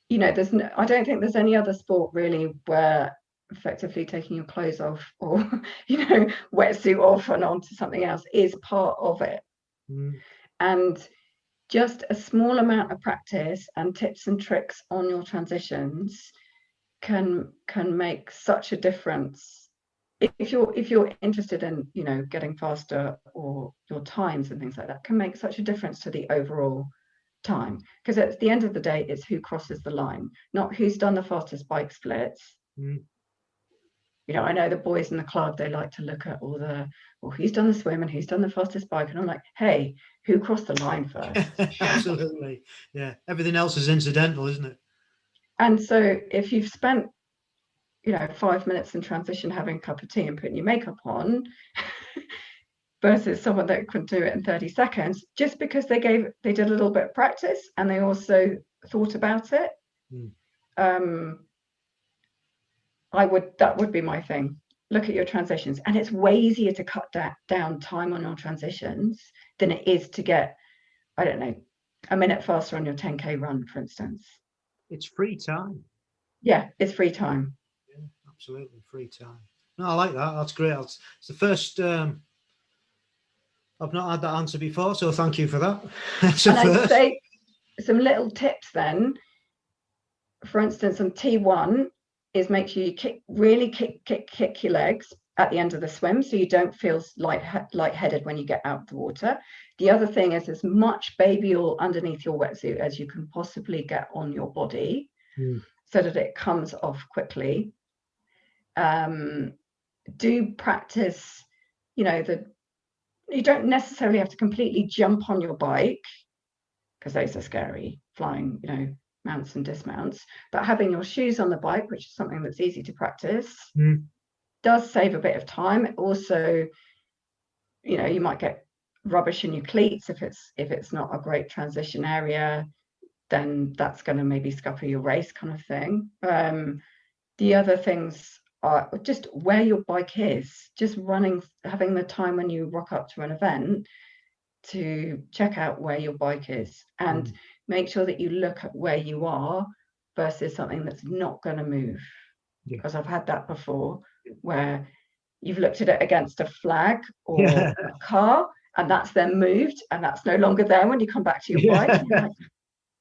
Speaker 2: you know, I don't think there's any other sport really where effectively taking your clothes off or, you know, wetsuit off and onto something else is part of it. And just a small amount of practice and tips and tricks on your transitions can make such a difference. If you're interested in, you know, getting faster, or your times and things like that can make such a difference to the overall time, because at the end of the day it's who crosses the line, not who's done the fastest bike splits. You know, I know the boys in the club, they like to look at all the, well, who's done the swim and who's done the fastest bike, and I'm like, hey, who crossed the line first?
Speaker 1: Absolutely. Yeah, everything else is incidental, isn't it?
Speaker 2: And so if you've spent, you know, 5 minutes in transition having a cup of tea and putting your makeup on versus someone that could do it in 30 seconds, just because they did a little bit of practice and they also thought about it, that would be my thing. Look at your transitions, and it's way easier to cut down time on your transitions than it is to get, I don't know, a minute faster on your 10K run, for instance.
Speaker 1: It's free time.
Speaker 2: Yeah, it's free time.
Speaker 1: Yeah, absolutely free time. No, I like that. That's great. It's the first. I've not had that answer before, so thank you for that.
Speaker 2: And I'd say some little tips then. For instance, on T1 is make sure you kick your legs at the end of the swim, so you don't feel lightheaded when you get out of the water. The other thing is as much baby oil underneath your wetsuit as you can possibly get on your body, so that it comes off quickly. Do practice, you know, you don't necessarily have to completely jump on your bike, because those are scary, flying, you know, mounts and dismounts, but having your shoes on the bike, which is something that's easy to practice, does save a bit of time. Also, you know, you might get rubbish in your cleats if it's not a great transition area, then that's going to maybe scupper your race, kind of thing. The other things are just where your bike is, just running, having the time when you rock up to an event to check out where your bike is, and make sure that you look at where you are versus something that's not going to move. Because I've had that before, where you've looked at it against a flag or a car, and that's then moved, and that's no longer there when you come back to your bike. And you're like,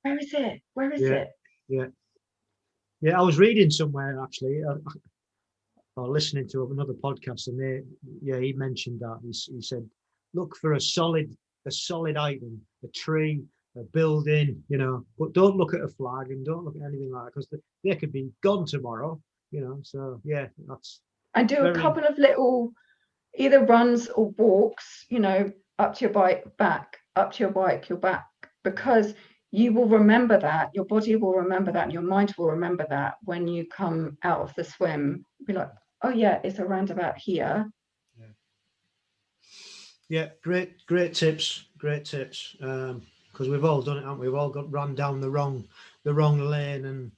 Speaker 2: where is it? Where is it?
Speaker 1: Yeah, I was reading somewhere actually, or listening to another podcast, and he mentioned that. He said, look for a solid item, a tree, a building, you know, but don't look at a flag and don't look at anything like that, because they could be gone tomorrow, you know. So yeah, that's.
Speaker 2: And do a couple of little either runs or walks, you know, up to your bike, back, up to your bike, your back, because you will remember that, your body will remember that, and your mind will remember that when you come out of the swim. Be like, oh yeah, it's around about here.
Speaker 1: Yeah, great tips, because we've all done it, haven't we? We've all run down the wrong lane and,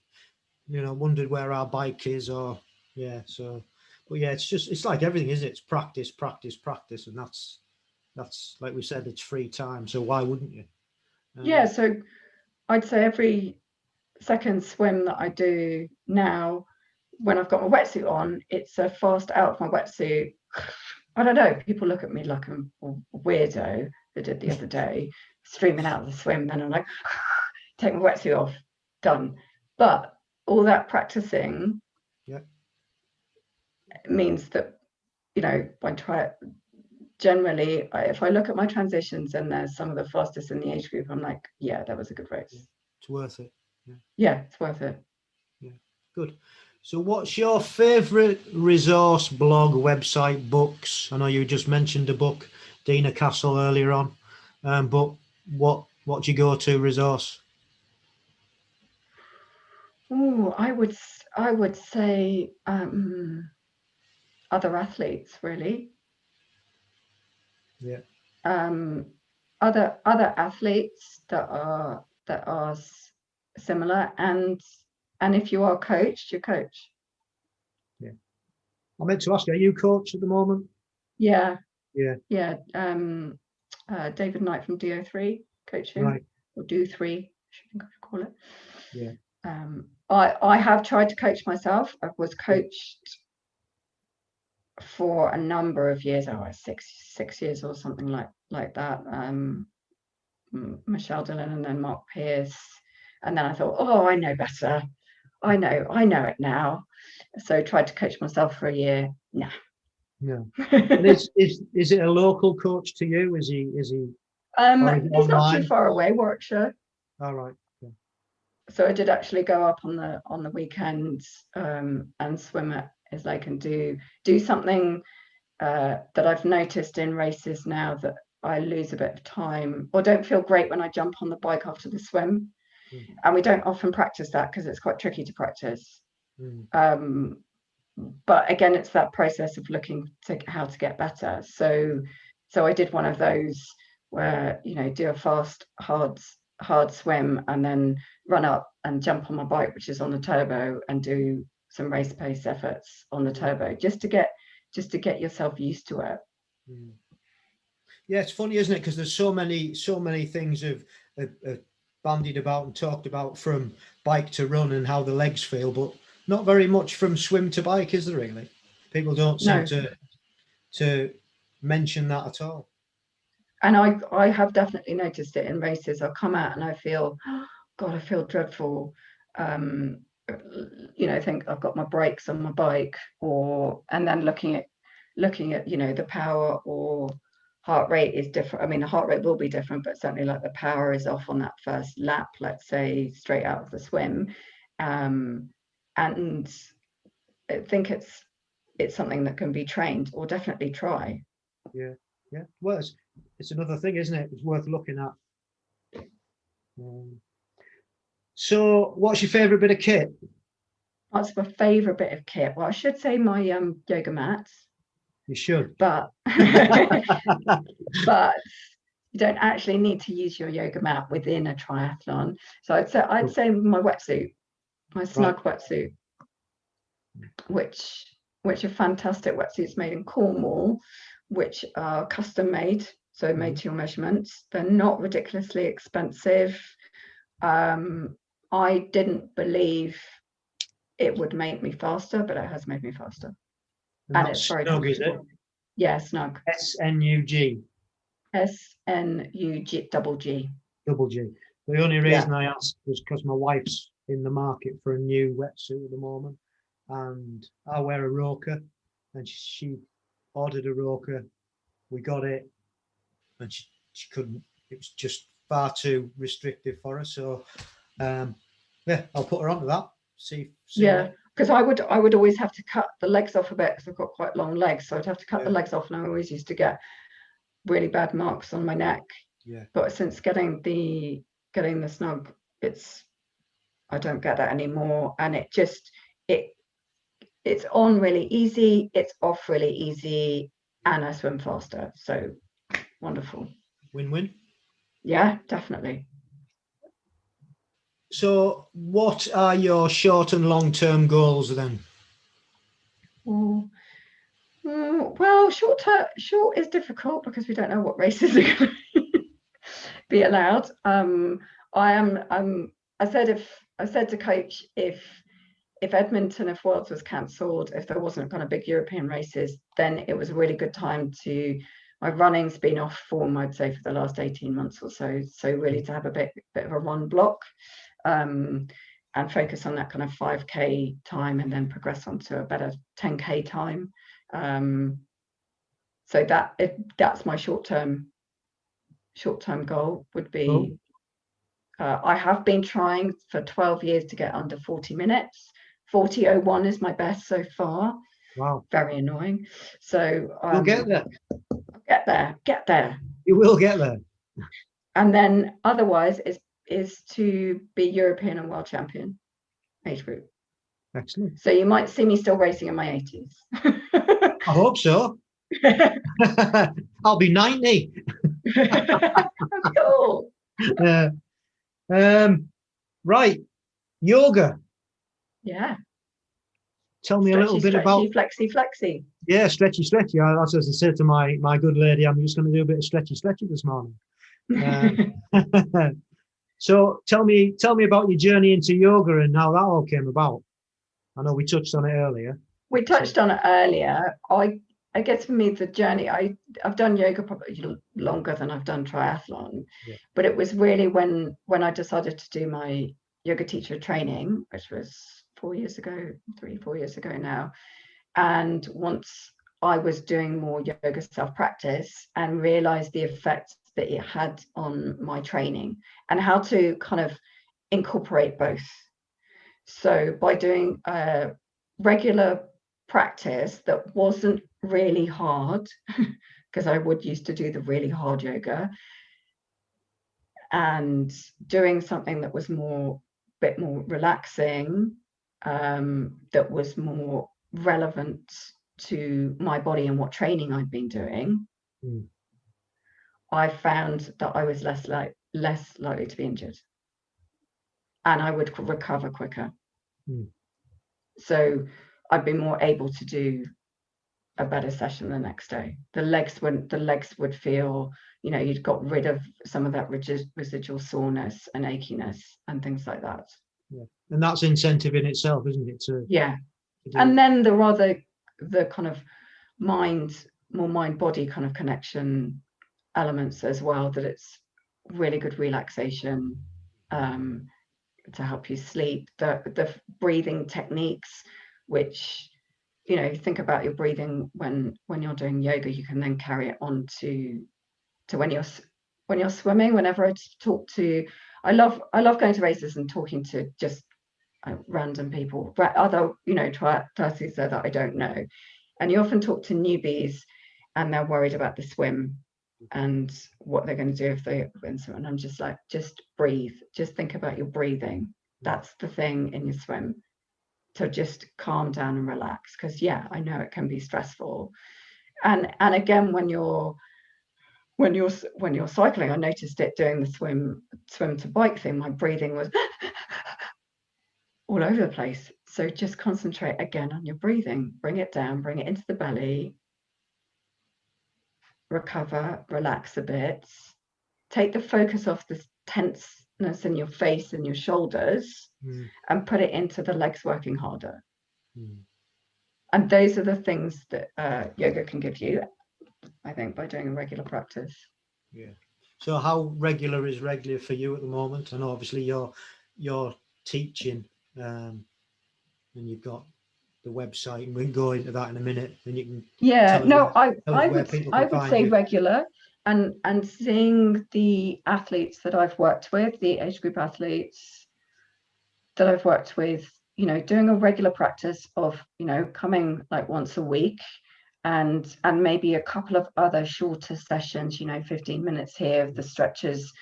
Speaker 1: you know, wondered where our bike is, or but yeah, it's like everything, isn't it? It's practice, and that's like we said, it's free time, so why wouldn't you?
Speaker 2: So I'd say every second swim that I do now, when I've got my wetsuit on, it's a fast out of my wetsuit. I don't know, people look at me like I'm a weirdo that did the other day, streaming out of the swim, then I'm like, take my wetsuit off, done. But all that practicing means that, you know, generally, if I look at my transitions and there's some of the fastest in the age group, I'm like, yeah, that was a good race.
Speaker 1: It's worth it.
Speaker 2: Yeah, it's worth it.
Speaker 1: Yeah, good. So what's your favourite resource, blog, website, books? I know you just mentioned a book, Dina Castle, earlier on. But what's your go-to resource?
Speaker 2: Oh, I would say other athletes, really.
Speaker 1: Yeah.
Speaker 2: Other athletes that are similar, and if you are coached, you coach.
Speaker 1: Yeah. I meant to ask you, are you coach at the moment?
Speaker 2: Yeah.
Speaker 1: Yeah.
Speaker 2: Yeah. David Knight from DO3 coaching,
Speaker 1: Right.
Speaker 2: or Do3, I should call it.
Speaker 1: Yeah.
Speaker 2: I have tried to coach myself. I was coached for a number of years. Oh, 6 years or something like that. Michelle Dillon and then Mark Pierce, and then I thought, oh, I know better. I know it now. So tried to coach myself for a year. Nah.
Speaker 1: No. And is it a local coach to you? Is he or is it
Speaker 2: He's not too
Speaker 1: online?
Speaker 2: far away, Warwickshire.
Speaker 1: All right. Yeah.
Speaker 2: So I did actually go up on the weekends and swim at his lake and do something that I've noticed in races now, that I lose a bit of time or don't feel great when I jump on the bike after the swim. And we don't often practice that because it's quite tricky to practice. But again, it's that process of looking to how to get better. So I did one of those where, do a fast, hard swim and then run up and jump on my bike, which is on the turbo, and do some race pace efforts on the turbo, just to get yourself used to it.
Speaker 1: Yeah, it's funny, isn't it? Because there's so many things have bandied about and talked about, from bike to run and how the legs feel, but not very much from swim to bike, is there really? People don't seem to mention that at all. And
Speaker 2: I have definitely noticed it in races. I'll come out and I feel, oh, God, I feel dreadful. Think I've got my brakes on my bike, and then looking at the power or heart rate is different. I mean, the heart rate will be different, but certainly like the power is off on that first lap, let's say, straight out of the swim. And I think it's something that can be trained, or definitely try.
Speaker 1: Yeah. Well, it's another thing, isn't it? It's worth looking at. So, what's your favourite bit of kit?
Speaker 2: What's my favourite bit of kit? Well, I should say my yoga mats.
Speaker 1: You should.
Speaker 2: But you don't actually need to use your yoga mat within a triathlon. So I'd say my wetsuit, my snug wetsuit, which are fantastic wetsuits made in Cornwall, which are custom made, so made to your measurements. They're not ridiculously expensive. I didn't believe it would make me faster, but it has made me faster.
Speaker 1: And it's very snug, is it?
Speaker 2: Yeah, snug.
Speaker 1: SNUG.
Speaker 2: SNUG double G.
Speaker 1: Double G. The only reason I asked was because my wife's in the market for a new wetsuit at the moment, and I wear a Roker, and she ordered a Roker. We got it, and she couldn't. It was just far too restrictive for her. So, I'll put her onto that. See
Speaker 2: because I would always have to cut the legs off a bit, because I've got quite long legs, so I'd have to cut the legs off, and I always used to get really bad marks on my neck. But since getting the snug, I don't get that anymore, and it's on really easy, it's off really easy, and I swim faster. So wonderful.
Speaker 1: Win-win.
Speaker 2: Yeah, definitely.
Speaker 1: So, what are your short and long-term goals then?
Speaker 2: Well, short is difficult because we don't know what races are going to be allowed. I said to coach, if Edmonton, if Worlds was cancelled, if there wasn't kind of big European races, then it was a really good time to. My running's been off form, I'd say, for the last 18 months or so. So really to have a bit of a run block, and focus on that kind of 5K time, and then progress onto a better 10K time. So that's my short-term goal would be.
Speaker 1: Cool.
Speaker 2: I have been trying for 12 years to get under 40 minutes. 40:01 is my best so far.
Speaker 1: Wow.
Speaker 2: Very annoying. So
Speaker 1: you'll get there.
Speaker 2: Get there.
Speaker 1: You will get there.
Speaker 2: And then otherwise is to be European and world champion age group.
Speaker 1: Excellent.
Speaker 2: So you might see me still racing in my 80s.
Speaker 1: I hope so. I'll be 90.
Speaker 2: Cool.
Speaker 1: Right. Yoga.
Speaker 2: Yeah.
Speaker 1: Tell me a little bit about.
Speaker 2: Flexy.
Speaker 1: Yeah, stretchy. That's as I said to my good lady. I'm just going to do a bit of stretchy this morning. So tell me about your journey into yoga and how that all came about. I know we touched on it earlier.
Speaker 2: We touched on it earlier. I guess for me, the journey, I've done yoga probably longer than I've done triathlon, but it was really when I decided to do my yoga teacher training, which was 4 years ago, 3-4 years ago now. And once I was doing more yoga self-practice and realized the effects that it had on my training and how to kind of incorporate both. So by doing regular practice that wasn't really hard, because I would used to do the really hard yoga, and doing something that was bit more relaxing, that was more relevant to my body and what training I'd been doing, I found that I was less likely to be injured, and I would recover quicker. So I'd be more able to do a better session the next day. The legs would feel, you'd got rid of some of that residual soreness and achiness and things like that.
Speaker 1: Yeah, and that's incentive in itself, isn't it?
Speaker 2: And then there are the kind of mind-body kind of connection elements as well, that it's really good relaxation to help you sleep. The breathing techniques, which, think about your breathing when you're doing yoga, you can then carry it on to when you're swimming. Whenever I talk to, I love going to races and talking to just random people, other triathletes that I don't know, and you often talk to newbies and they're worried about the swim and what they're going to do if they win swim, and I'm just like, just breathe, just think about your breathing. That's the thing in your swim, to just calm down and relax, because I know it can be stressful. And again, when you're cycling, I noticed it doing the swim to bike thing, my breathing was all over the place. So just concentrate again on your breathing, bring it down, bring it into the belly, recover, relax a bit, take the focus off this tenseness in your face and your shoulders, and put it into the legs working harder. And those are the things that yoga can give you, I think, by doing a regular practice.
Speaker 1: Yeah. So how regular is regular for you at the moment? And obviously you're teaching, and you've got the website, and we can go into that in a minute, and you can
Speaker 2: I would say regular, and seeing the athletes that I've worked with, the age group athletes that I've worked with, doing a regular practice of, coming like once a week, and maybe a couple of other shorter sessions, 15 minutes here of the stretches,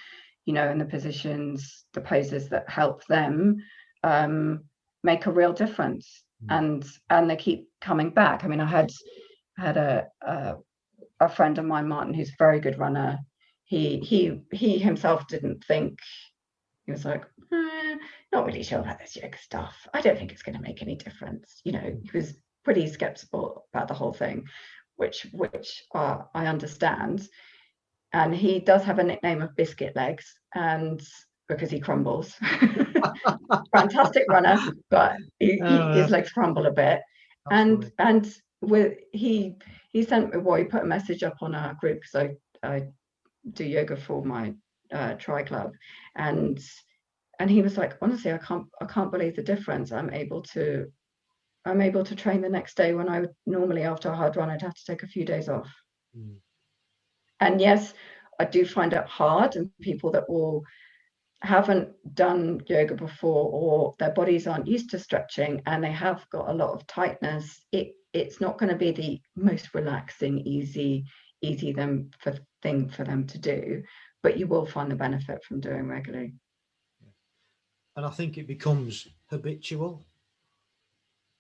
Speaker 2: and the positions, the poses that help them make a real difference. And they keep coming back. I mean, I had a friend of mine, Martin, who's a very good runner. He himself didn't think, he was like, not really sure about this yoga stuff. I don't think it's going to make any difference. He was pretty skeptical about the whole thing, which I understand. And he does have a nickname of biscuit legs, and because he crumbles. Fantastic runner, but his legs crumble a bit. And he sent me, he put a message up on our group, because I do yoga for my tri club, and he was like, honestly, I can't believe the difference. I'm able to train the next day, when I would normally, after a hard run, I'd have to take a few days off. And yes, I do find it hard, and people that haven't done yoga before, or their bodies aren't used to stretching, and they have got a lot of tightness, it's not going to be the most relaxing, easy thing for them to do. but you will find the benefit from doing regularly.
Speaker 1: And I think it becomes habitual.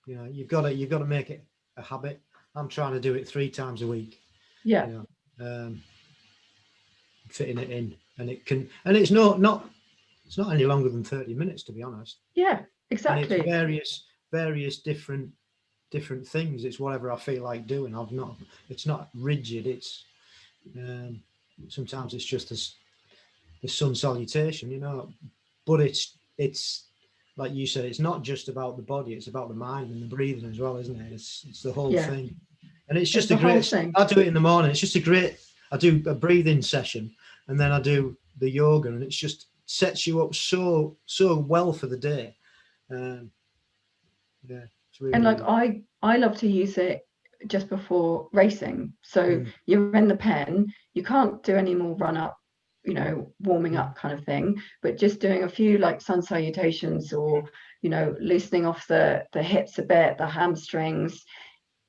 Speaker 1: You know, you've got to make it a habit. I'm trying to do it 3 times a week.
Speaker 2: Yeah.
Speaker 1: You know, fitting it in, and it's not any longer than 30 minutes, to be honest.
Speaker 2: Yeah, exactly.
Speaker 1: And it's various different things. It's whatever I feel like doing. It's not rigid. It's sometimes it's just the sun salutation, you know, but it's like you said, it's not just about the body, it's about the mind and the breathing as well, isn't it? It's the whole thing. And it's just a great thing. I do it in the morning. It's just I do a breathing session, and then I do the yoga, and it's just sets you up so well for the day. Yeah, it's really,
Speaker 2: and like I love to use it just before racing. So you're in the pen, you can't do any more run up, you know, warming up kind of thing, but just doing a few like sun salutations, or, you know, loosening off the hips a bit, the hamstrings.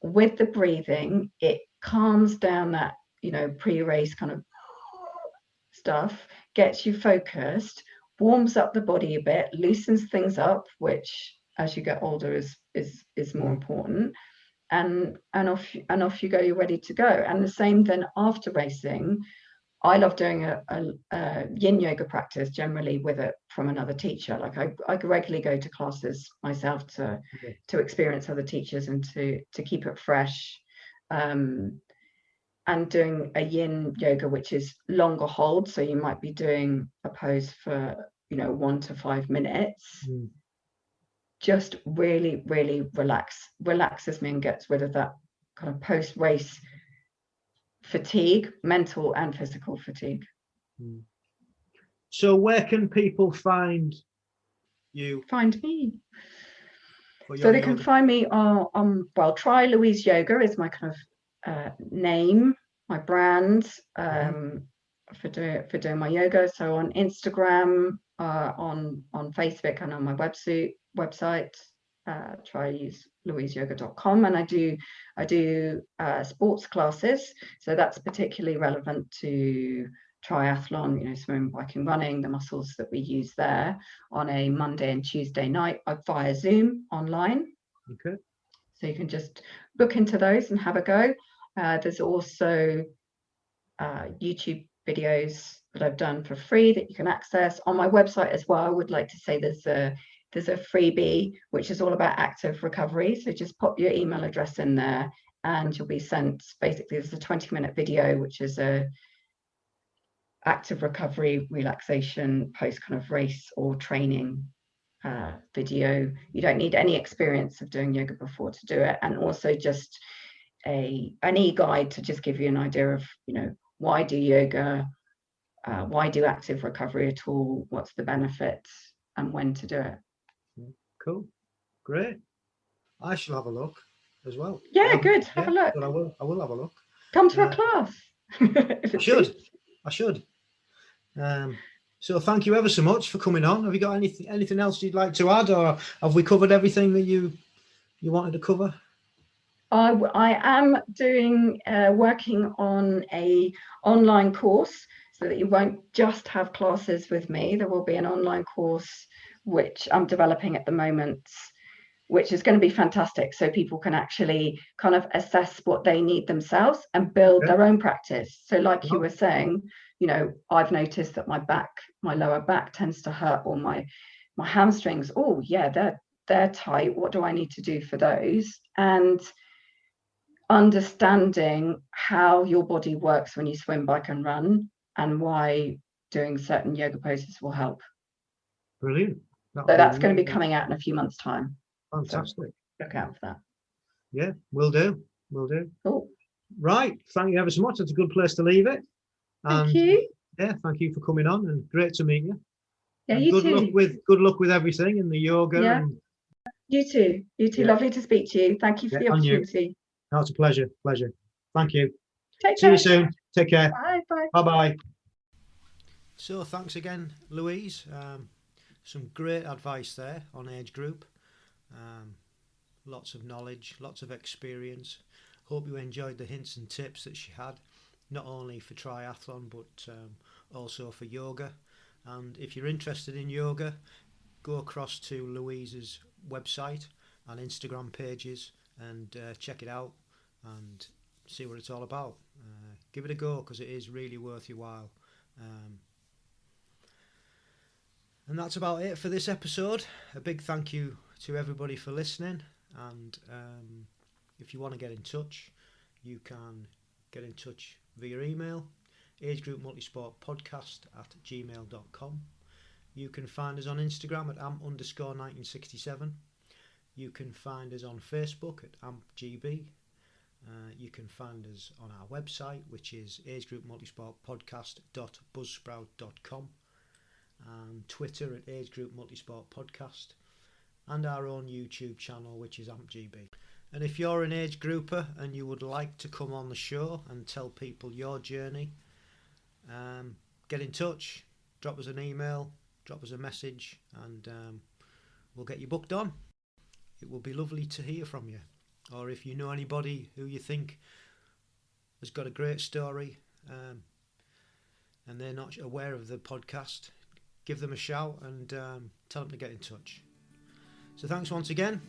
Speaker 2: With the breathing, it calms down that, you know, pre-race kind of stuff, gets you focused, warms up the body a bit, loosens things up, which as you get older is more important, and off you go, you're ready to go. And the same then after racing. I love doing a yin yoga practice generally with it from another teacher. Like I regularly go to classes myself to experience other teachers and to keep it fresh. And doing a yin yoga, which is longer hold. So you might be doing a pose for, you know, 1 to 5 minutes. Just really, really relaxes me and gets rid of that kind of post-race fatigue, mental and physical fatigue.
Speaker 1: So where can people find you?
Speaker 2: Find me. So they can find me on well, Try Louise Yoga is my kind of name, my brand for doing my yoga. So on Instagram, on Facebook, and on my website, trylouiseyoga.com. And I do sports classes, so that's particularly relevant to triathlon, you know, swimming, biking, running, the muscles that we use there, on a Monday and Tuesday night via Zoom online.
Speaker 1: Okay.
Speaker 2: So you can just book into those and have a go. There's also YouTube videos that I've done for free that you can access on my website as well. I would like to say there's a freebie which is all about active recovery. So just pop your email address in there and you'll be sent, basically there's a 20-minute video which is a active recovery relaxation post kind of race or training video. You don't need any experience of doing yoga before to do it, and also just an e-guide to just give you an idea of, you know, why do yoga, why do active recovery at all, what's the benefits, and when to do it.
Speaker 1: Cool, great. I shall have a look as well.
Speaker 2: Yeah, good. Have a look.
Speaker 1: But I will have a look.
Speaker 2: Come to a class.
Speaker 1: I should. So thank you ever so much for coming on. Have you got anything else you'd like to add, or have we covered everything that you wanted to cover?
Speaker 2: I am doing working on a online course, so that you won't just have classes with me. There will be an online course which I'm developing at the moment, which is going to be fantastic, so people can actually kind of assess what they need themselves and build their own practice. So like you were saying, you know, I've noticed that my lower back tends to hurt, or my hamstrings, oh yeah, they're tight. What do I need to do for those? And understanding how your body works when you swim, bike and run, and why doing certain yoga poses will help.
Speaker 1: Brilliant.
Speaker 2: So that's going to be coming out in a few months' time.
Speaker 1: Fantastic.
Speaker 2: So look out for that.
Speaker 1: Yeah, will do.
Speaker 2: Cool.
Speaker 1: Right. Thank you ever so much. That's a good place to leave it.
Speaker 2: Thank you.
Speaker 1: Yeah, thank you for coming on, and great to meet you.
Speaker 2: Yeah,
Speaker 1: and
Speaker 2: you too.
Speaker 1: Good luck with everything in the yoga.
Speaker 2: Yeah.
Speaker 1: And,
Speaker 2: you too. Yeah. Lovely to speak to you. Thank you for the opportunity.
Speaker 1: No, it's a pleasure. Thank you.
Speaker 2: Take
Speaker 1: See
Speaker 2: care.
Speaker 1: you soon. Take care.
Speaker 2: Bye.
Speaker 1: Bye. So thanks again, Louise. Some great advice there on age group. Lots of knowledge, lots of experience. Hope you enjoyed the hints and tips that she had, not only for triathlon but also for yoga. And if you're interested in yoga, go across to Louise's website and Instagram pages and check it out and see what it's all about. Give it a go, because it is really worth your while. And that's about it for this episode. A big thank you to everybody for listening, and if you want to get in touch, you can get in touch via email, agegroupmultisportpodcast@gmail.com. You can find us on Instagram at amp_1967. You can find us on Facebook at ampgb. You can find us on our website, which is agegroupmultisportpodcast.buzzsprout.com, and Twitter at agegroupmultisportpodcast, and our own YouTube channel, which is ampgb. And if you're an age grouper and you would like to come on the show and tell people your journey, get in touch, drop us an email, drop us a message, and we'll get you booked on. It will be lovely to hear from you. Or if you know anybody who you think has got a great story and they're not aware of the podcast, give them a shout and tell them to get in touch. So thanks once again,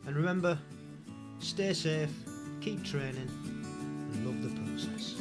Speaker 1: and remember, stay safe, keep training, and love the process.